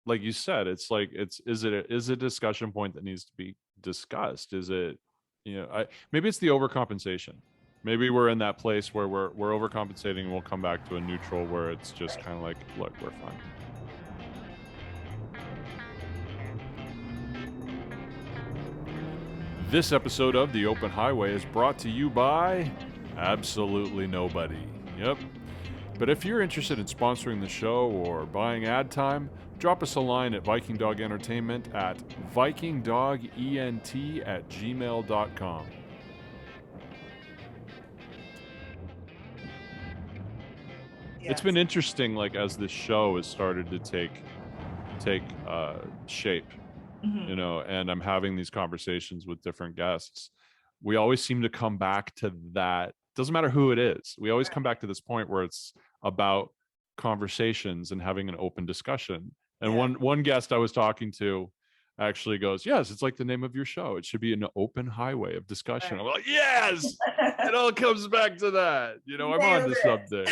like you said, it's like is it a discussion point that needs to be discussed? Is it, maybe it's the overcompensation. Maybe we're in that place where we're overcompensating, and we'll come back to a neutral where it's just kind of like, look, we're fine. This episode of The Open Highway is brought to you by absolutely nobody. Yep. But if you're interested in sponsoring the show or buying ad time, drop us a line at Viking Dog Entertainment at vikingdogent@gmail.com. Yes. It's been interesting, like, as this show has started to take shape, and I'm having these conversations with different guests. We always seem to come back to that. Doesn't matter who it is. We always come back to this point where it's about conversations and having an open discussion. And one guest I was talking to actually goes, yes, it's like the name of your show. It should be an open highway of discussion. I'm like, yes, it all comes back to that. I'm on to something.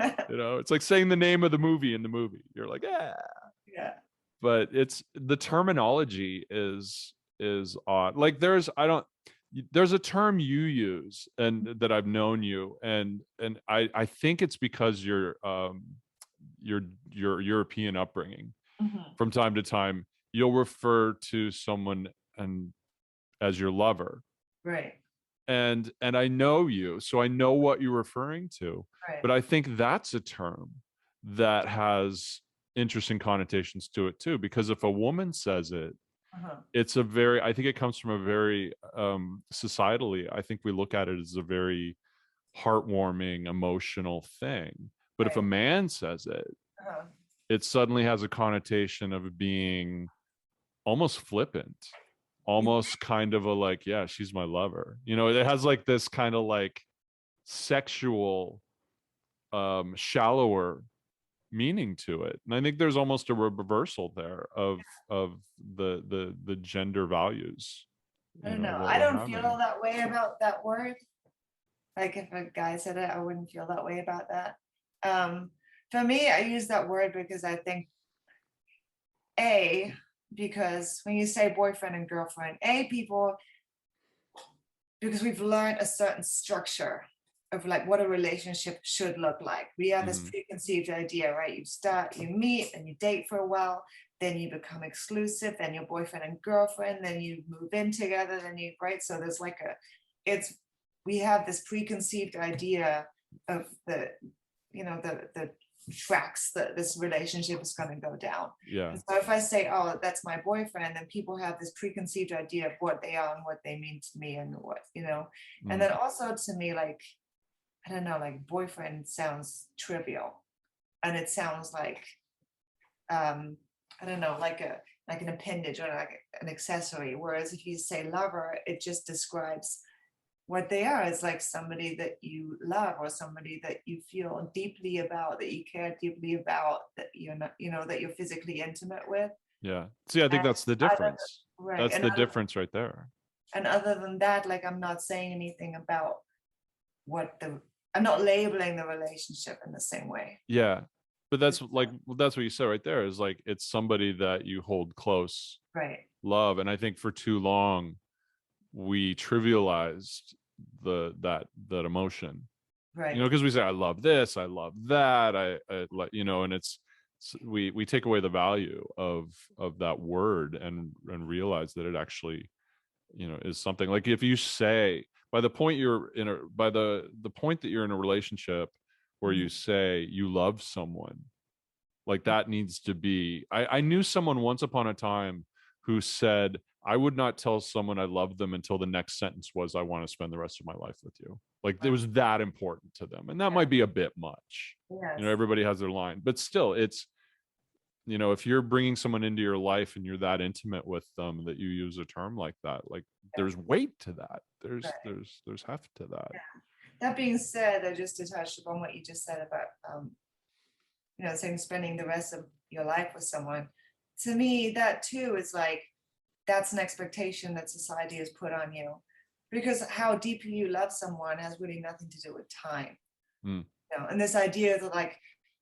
It's like saying the name of the movie in the movie. You're like, yeah. But it's the terminology is odd. Like there's a term you use and that I've known you, and I think it's because your European upbringing. From time to time, you'll refer to someone as your lover, right? And I know you, so I know what you're referring to. Right. But I think that's a term that has interesting connotations to it too, because if a woman says it, it's I think it comes from a very societally, I think we look at it as a very heartwarming, emotional thing. But if a man says it, it suddenly has a connotation of being almost flippant, almost kind of a like, yeah, she's my lover. It has like this kind of like sexual, shallower meaning to it. And I think there's almost a reversal there of the gender values. I don't know. I don't feel that way about that word. Like if a guy said it, I wouldn't feel that way about that. For me, I use that word because I think because when you say boyfriend and girlfriend, because we've learned a certain structure of like what a relationship should look like. We have this preconceived idea, right? You meet and you date for a while, then you become exclusive, then you're boyfriend and girlfriend, then you move in together, right? So there's like we have this preconceived idea of the tracks that this relationship is going to go down. Yeah. So if I say, oh, that's my boyfriend, then people have this preconceived idea of what they are and what they mean to me and what, and then also to me, like, I don't know, like boyfriend sounds trivial, and it sounds like, I don't know, like an appendage or like an accessory. Whereas if you say lover, it just describes what they are. It's like somebody that you love or somebody that you feel deeply about, that you care deeply about, that you're not, that you're physically intimate with. Yeah. See, I think that's the difference. Right. That's the difference right there. And other than that, like I'm not saying anything about I'm not labeling the relationship in the same way. Yeah. But that's what you said right there, is like, it's somebody that you hold close, right? Love. And I think for too long we trivialized that emotion, right? Because we say, I love this, I love that, I and it's we take away the value of that word and realize that it actually is something. Like if you say, by the point the point that you're in a relationship where you say you love someone, like that needs to be, I knew someone once upon a time who said, I would not tell someone I love them until the next sentence was, I want to spend the rest of my life with you. Like it was that important to them. And that might be a bit much. Yes. Everybody has their line, but still it's, if you're bringing someone into your life and you're that intimate with them that you use a term like that, like there's weight to that. There's heft to that. Yeah. That being said, just to touch upon what you just said about, saying spending the rest of your life with someone, to me, that too is like, that's an expectation that society has put on you, because how deeply you love someone has really nothing to do with time. And this idea that like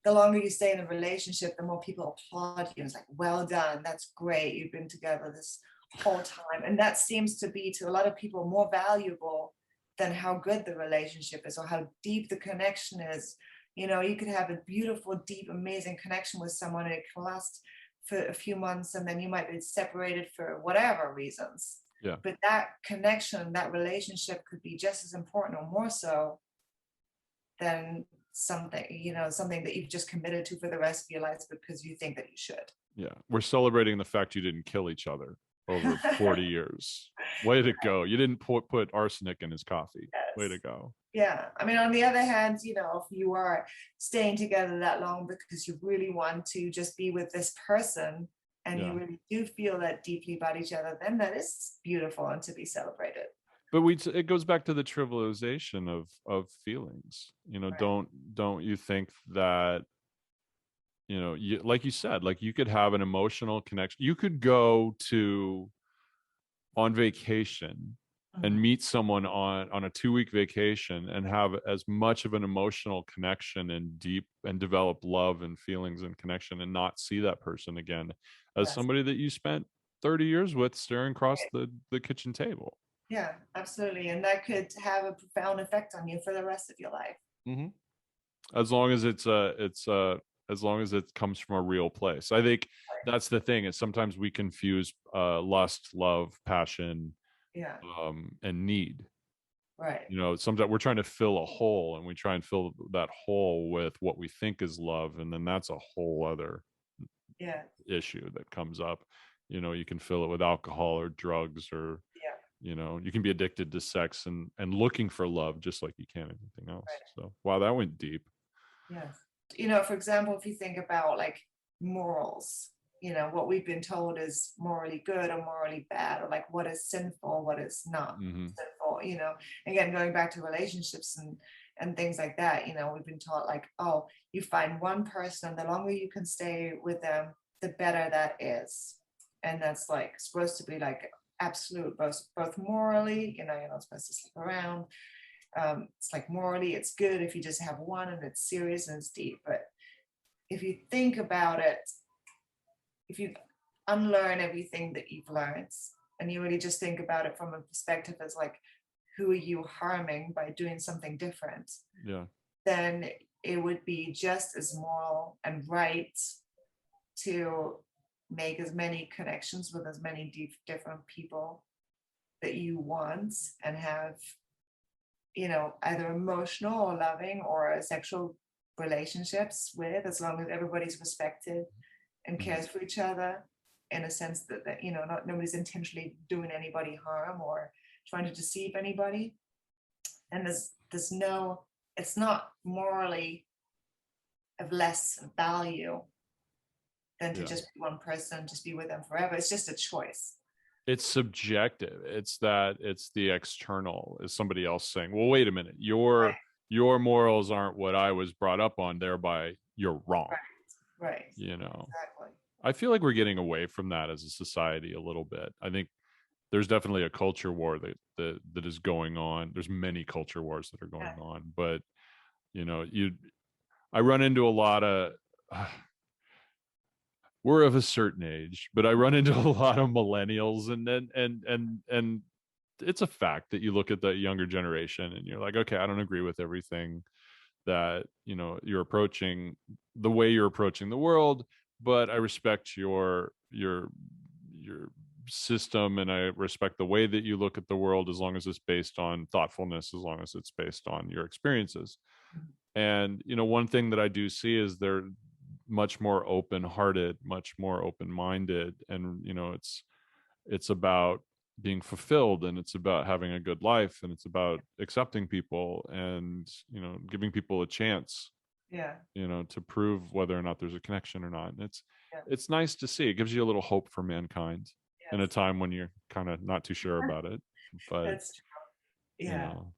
the longer you stay in a relationship, the more people applaud you. It's like, well done, that's great, you've been together this whole time. And that seems to be, to a lot of people, more valuable than how good the relationship is or how deep the connection is. You know, you could have a beautiful, deep, amazing connection with someone, and it can last for a few months, and then you might be separated for whatever reasons. Yeah. But that connection, that relationship could be just as important or more so than something, you know, something that you've just committed to for the rest of your life because you think that you should. Yeah. We're celebrating the fact you didn't kill each other over 40 years. Way to go. You didn't put arsenic in his coffee. Yes. Way to go. Yeah. I mean, on the other hand, you know, if you are staying together that long because you really want to just be with this person and you really do feel that deeply about each other, then that is beautiful and to be celebrated. But it goes back to the trivialization of feelings. You know, don't you think that, you know, like you said, like you could have an emotional connection. You could go on vacation and meet someone on a 2-week vacation and have as much of an emotional connection and develop love and feelings and connection and not see that person again as somebody that you spent 30 years with staring across the kitchen table. Yeah, absolutely. And that could have a profound effect on you for the rest of your life. Mm-hmm. As long as as long as it comes from a real place. I think that's the thing, is sometimes we confuse lust, love, passion, and need. Right. You know, sometimes we're trying to fill a hole, and we try and fill that hole with what we think is love, and then that's a whole other issue that comes up. You know, you can fill it with alcohol or drugs, or you know, you can be addicted to sex and looking for love just like you can anything else. So wow, that went deep. Yes. You know, for example, if you think about like morals, you know, what we've been told is morally good or morally bad, or like what is sinful, what is not sinful, you know, again, going back to relationships and things like that, you know, we've been taught like, oh, you find one person and the longer you can stay with them, the better that is. And that's like supposed to be like absolute, both morally, you know, you're not supposed to sleep around. It's like morally, it's good if you just have one and it's serious and it's deep. But if you think about it, if you unlearn everything that you've learned and you really just think about it from a perspective as like, who are you harming by doing something different? Yeah. Then it would be just as moral and right to make as many connections with as many different people that you want and have, you know, either emotional or loving or sexual relationships with, as long as everybody's respected and cares for each other in a sense that you know, nobody's intentionally doing anybody harm or trying to deceive anybody. And there's no, it's not morally of less value than to just be one person, just be with them forever. It's just a choice. It's subjective. It's the external, is somebody else saying, well, wait a minute, your morals aren't what I was brought up on, thereby you're wrong. Right. You know, exactly. I feel like we're getting away from that as a society a little bit. I think there's definitely a culture war that is going on. There's many culture wars that are going on, but you know, I run into a lot of we're of a certain age, but I run into a lot of millennials, and it's a fact that you look at the younger generation and you're like, okay, I don't agree with everything that, you know, you're approaching, the way you're approaching the world, but I respect your system, and I respect the way that you look at the world, as long as it's based on thoughtfulness, as long as it's based on your experiences. And, you know, one thing that I do see is they're much more open-hearted, much more open-minded, and, you know, it's about being fulfilled, and it's about having a good life, and it's about accepting people, and, you know, giving people a chance, you know, to prove whether or not there's a connection or not. And it's nice to see. It gives you a little hope for mankind in a time when you're kind of not too sure about it. But that's true. Yeah. You know,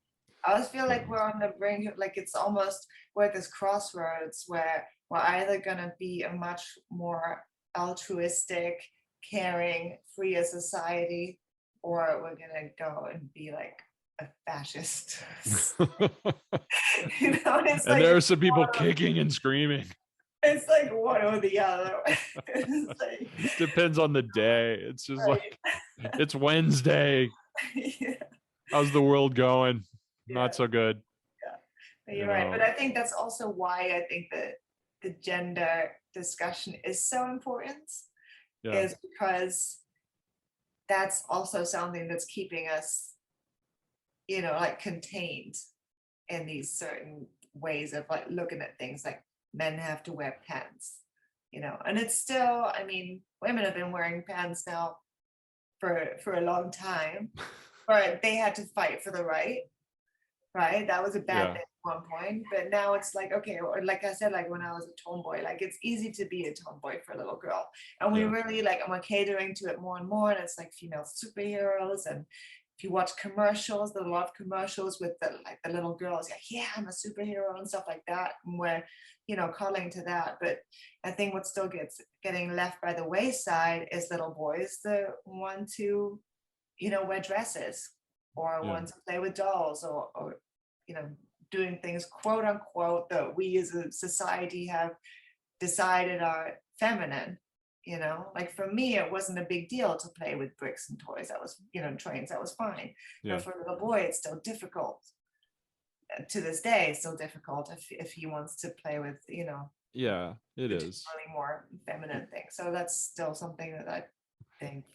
I always feel like we're on the brink, like it's almost we're at this crossroads where we're either gonna be a much more altruistic, caring, freer society, or we're gonna go and be like a fascist. You know, it's and like, there are some people kicking and screaming. It's like one or the other. Depends on the day. It's just right. Like, it's Wednesday. Yeah. How's the world going? Yeah. Not so good. Yeah, you're right. But I think that's also why I think that the gender discussion is so important, is because that's also something that's keeping us, like contained in these certain ways of like looking at things, like men have to wear pants, and it's still, I mean, women have been wearing pants now for a long time, but they had to fight for the right. That was a bad thing at one point, but now it's like, okay, or like I said, like when I was a tomboy, like it's easy to be a tomboy for a little girl, and we really like, and we're catering to it more and more, and it's like female superheroes, and if you watch commercials, there's a lot of commercials with the little girls, yeah, I'm a superhero and stuff like that, and we're calling to that. But I think what still getting left by the wayside is little boys that want to wear dresses, or want to play with dolls, or doing things quote unquote that we as a society have decided are feminine. Like for me, it wasn't a big deal to play with bricks and toys. That was, trains, that was fine. But for a little boy, it's still difficult. To this day, it's still difficult if he wants to play with, Yeah, it is. Really more feminine thing. So that's still something that I think.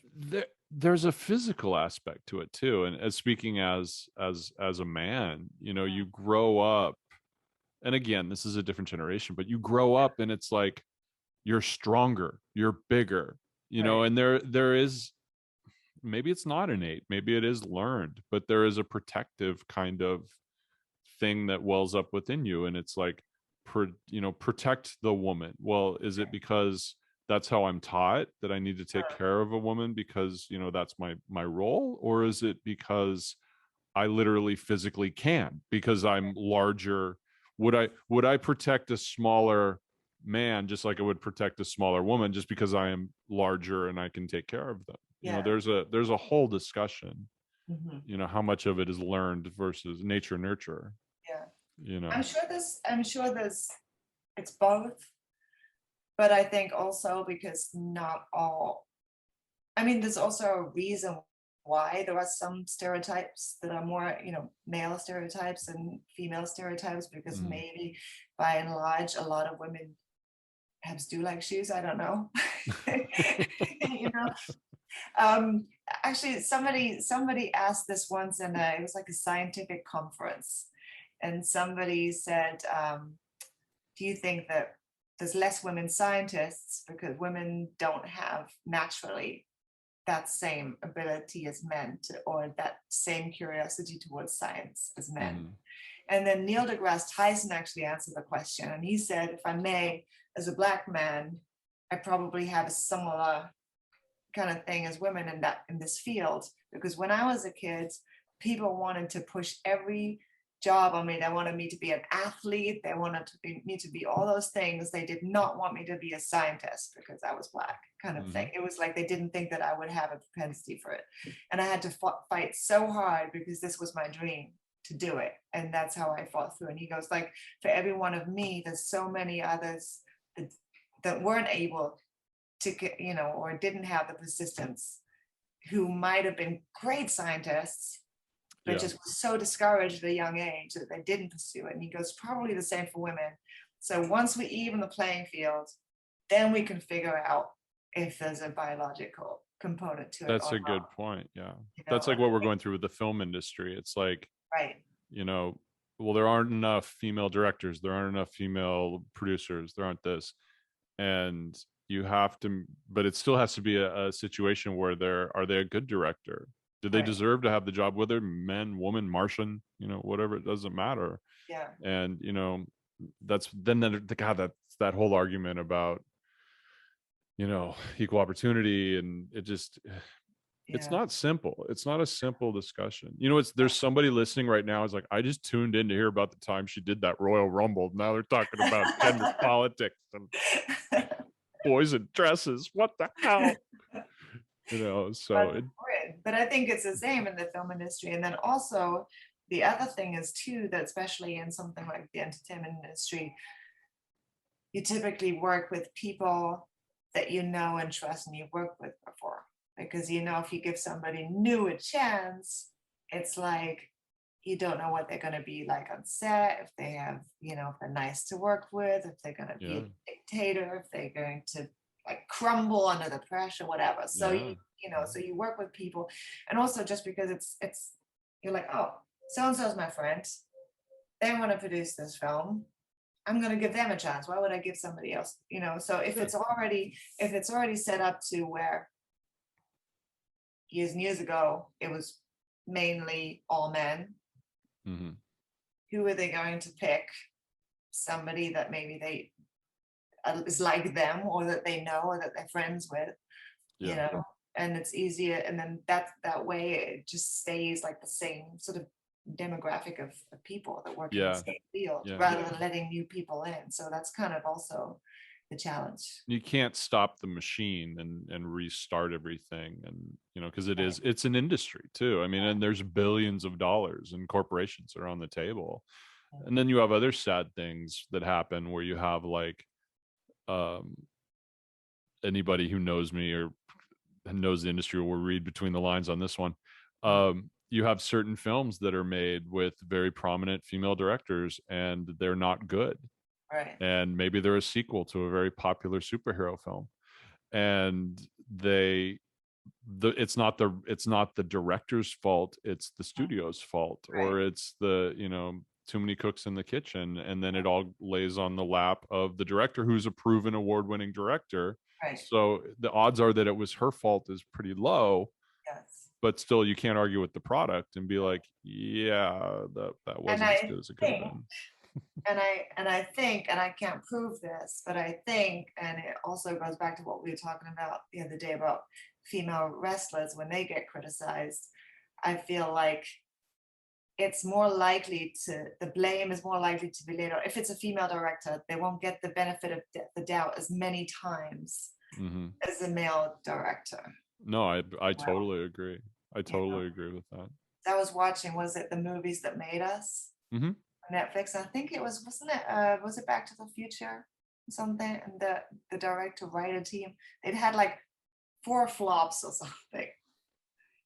There's a physical aspect to it too. And as speaking as a man, you grow up, and again, this is a different generation, but you grow up and it's like, you're stronger, you're bigger, and there is, maybe it's not innate, maybe it is learned, but there is a protective kind of thing that wells up within you. And it's like, protect the woman. Well, is it because that's how I'm taught, that I need to take care of a woman because, that's my role? Or is it because I literally physically can, because I'm larger? Would I protect a smaller man just like I would protect a smaller woman just because I am larger and I can take care of them? There's a whole discussion, how much of it is learned versus nature nurture. I'm sure there's it's both. But I think also because not all, I mean, there's also a reason why there are some stereotypes that are more, male stereotypes and female stereotypes, because maybe by and large, a lot of women do like shoes. I don't know. Actually, somebody asked this once, and it was like a scientific conference, and somebody said, do you think that there's less women scientists because women don't have naturally that same ability as men or that same curiosity towards science as men? And then Neil deGrasse Tyson actually answered the question, and he said, if I may, as a Black man, I probably have a similar kind of thing as women in this field, because when I was a kid, people wanted to push every job on me. They wanted me to be an athlete. They wanted me to be all those things. They did not want me to be a scientist because I was Black, kind of thing. It was like they didn't think that I would have a propensity for it. And I had to fight so hard because this was my dream to do it. And that's how I fought through. And he goes, like, for every one of me, there's so many others that weren't able to get, or didn't have the persistence, who might have been great scientists, but just was so discouraged at a young age that they didn't pursue it. And he goes, probably the same for women. So once we even the playing field, then we can figure out if there's a biological component to it. That's a good point. Yeah. That's like what we're going through with the film industry. It's like, well, there aren't enough female directors. There aren't enough female producers. There aren't this. And you have to, but it still has to be a situation where are they a good director? Do they deserve to have the job, whether man, woman, Martian, whatever, it doesn't matter. Yeah. And, that's that whole argument about, equal opportunity. And it just, it's not simple. It's not a simple discussion. There's somebody listening right now is like, I just tuned in to hear about the time she did that Royal Rumble. Now they're talking about gender politics and boys in dresses. What the hell? But I think it's the same in the film industry. And then also the other thing is too, that especially in something like the entertainment industry, you typically work with people that you know and trust and you've worked with before. Because if you give somebody new a chance, it's like you don't know what they're going to be like on set, if they have, if they're nice to work with, if they're going to be a dictator, if they're going to like crumble under the pressure, whatever. So so you work with people, and also just because it's you're like, oh, so and so's my friend, they want to produce this film, I'm going to give them a chance. Why would I give somebody else? So if it's already set up to where years and years ago it was mainly all men, who are they going to pick? Somebody that maybe they is like them, or that they know, or that they're friends with, and it's easier. And then that way it just stays like the same sort of demographic of people that work in the same field, rather than letting new people in. So that's kind of also the challenge. You can't stop the machine and restart everything, and because it's an industry too. I mean, and there's billions of dollars and corporations are on the table. And then you have other sad things that happen where you have like anybody who knows me or knows the industry will read between the lines on this one. You have certain films that are made with very prominent female directors and they're not good. Right. And maybe they're a sequel to a very popular superhero film, and it's not the director's fault, it's the studio's fault, or it's the too many cooks in the kitchen, and then it all lays on the lap of the director, who's a proven award-winning director. Right. So the odds are that it was her fault is pretty low. Yes. But still, you can't argue with the product and be like, that wasn't as good as it could have been. And I think, and I can't prove this, but I think, and it also goes back to what we were talking about the other day about female wrestlers when they get criticized. I feel like it's more likely the blame is more likely to be laid on. If it's a female director, they won't get the benefit of the doubt as many times as a male director. No, I totally agree. I totally agree with that. I was watching, was it The Movies That Made Us? Mm-hmm. Netflix. I think it was, wasn't it? Was it Back to the Future or something? And the director writer team, they'd had like 4 flops or something,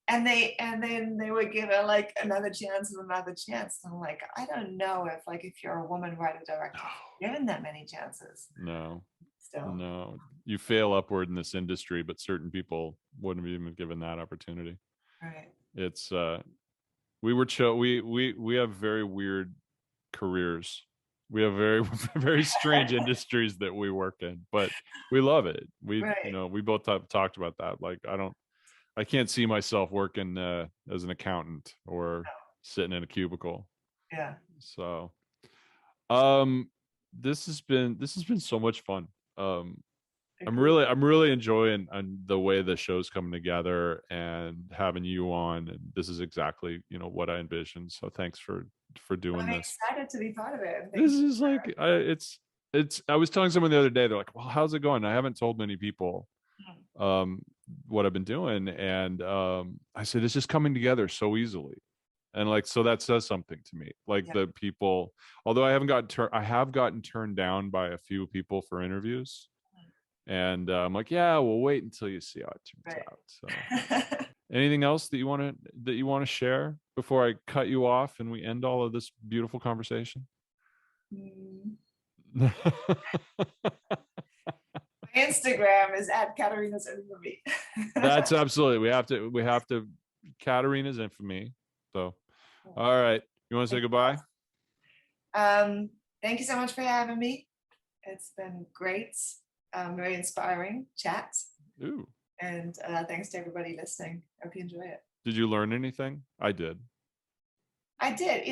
and then they were given like another chance and another chance. And I'm like, I don't know if you're a woman writer director, given that many chances. No. Still. No, you fail upward in this industry, but certain people wouldn't have even given that opportunity. Right. It's we have very weird careers. We have very very strange industries that we work in, but we love it. We we both talked about that. Like I can't see myself working as an accountant or sitting in a cubicle. Yeah. So this has been so much fun. I'm really enjoying the way the show's coming together and having you on, and this is exactly what I envisioned. So thanks for doing I'm this. excited to be part of it. This is like it's I was telling someone the other day, they're like, well, how's it going? I haven't told many people what I've been doing, and I said it's just coming together so easily. And like, so that says something to me. Like the people, although I have gotten turned down by a few people for interviews, and I'm like, yeah, we'll wait until you see how it turns out. So, anything else that you want to share before I cut you off and we end all of this beautiful conversation? My Instagram is @Katarina's Infamy. That's absolutely. We have to Katarina's Infamy. So, all right. You want to say goodbye? Thank you so much for having me. It's been great. Very inspiring chat. Ooh. And thanks to everybody listening. Hope you enjoy it. Did you learn anything? I did. I did.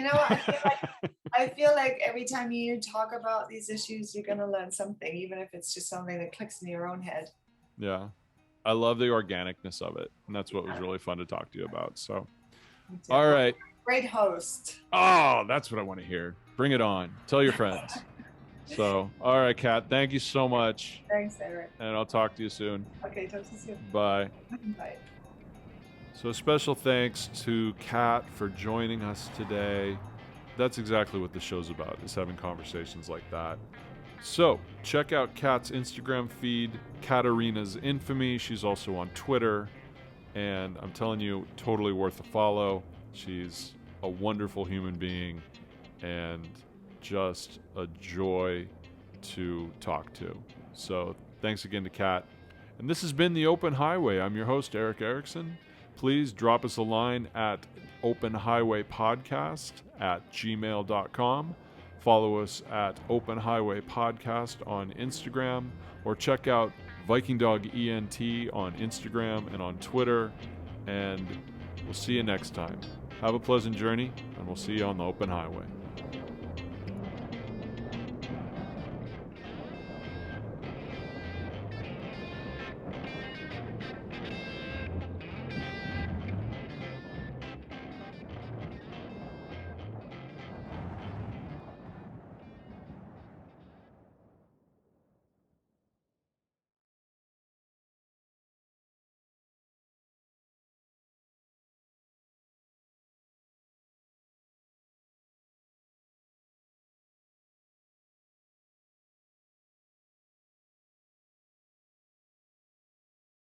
I feel like every time you talk about these issues, you're going to learn something, even if it's just something that clicks in your own head. Yeah. I love the organicness of it. And that's what was really fun to talk to you about. So, all right. Great host. Oh, that's what I want to hear. Bring it on. Tell your friends. So, all right, Kat, thank you so much. Thanks, Eric. And I'll talk to you soon. Okay, talk to you soon. Bye. Bye. So special thanks to Kat for joining us today. That's exactly what the show's about, is having conversations like that. So, check out Kat's Instagram feed, Katarina's Infamy. She's also on Twitter. And I'm telling you, totally worth a follow. She's a wonderful human being and just a joy to talk to. So, thanks again to Kat. And this has been The Open Highway. I'm your host, Eric Erickson. Please drop us a line at openhighwaypodcast@gmail.com. Follow us at Open Highway Podcast on Instagram, or check out Viking Dog ENT on Instagram and on Twitter. And we'll see you next time. Have a pleasant journey, and we'll see you on the Open Highway.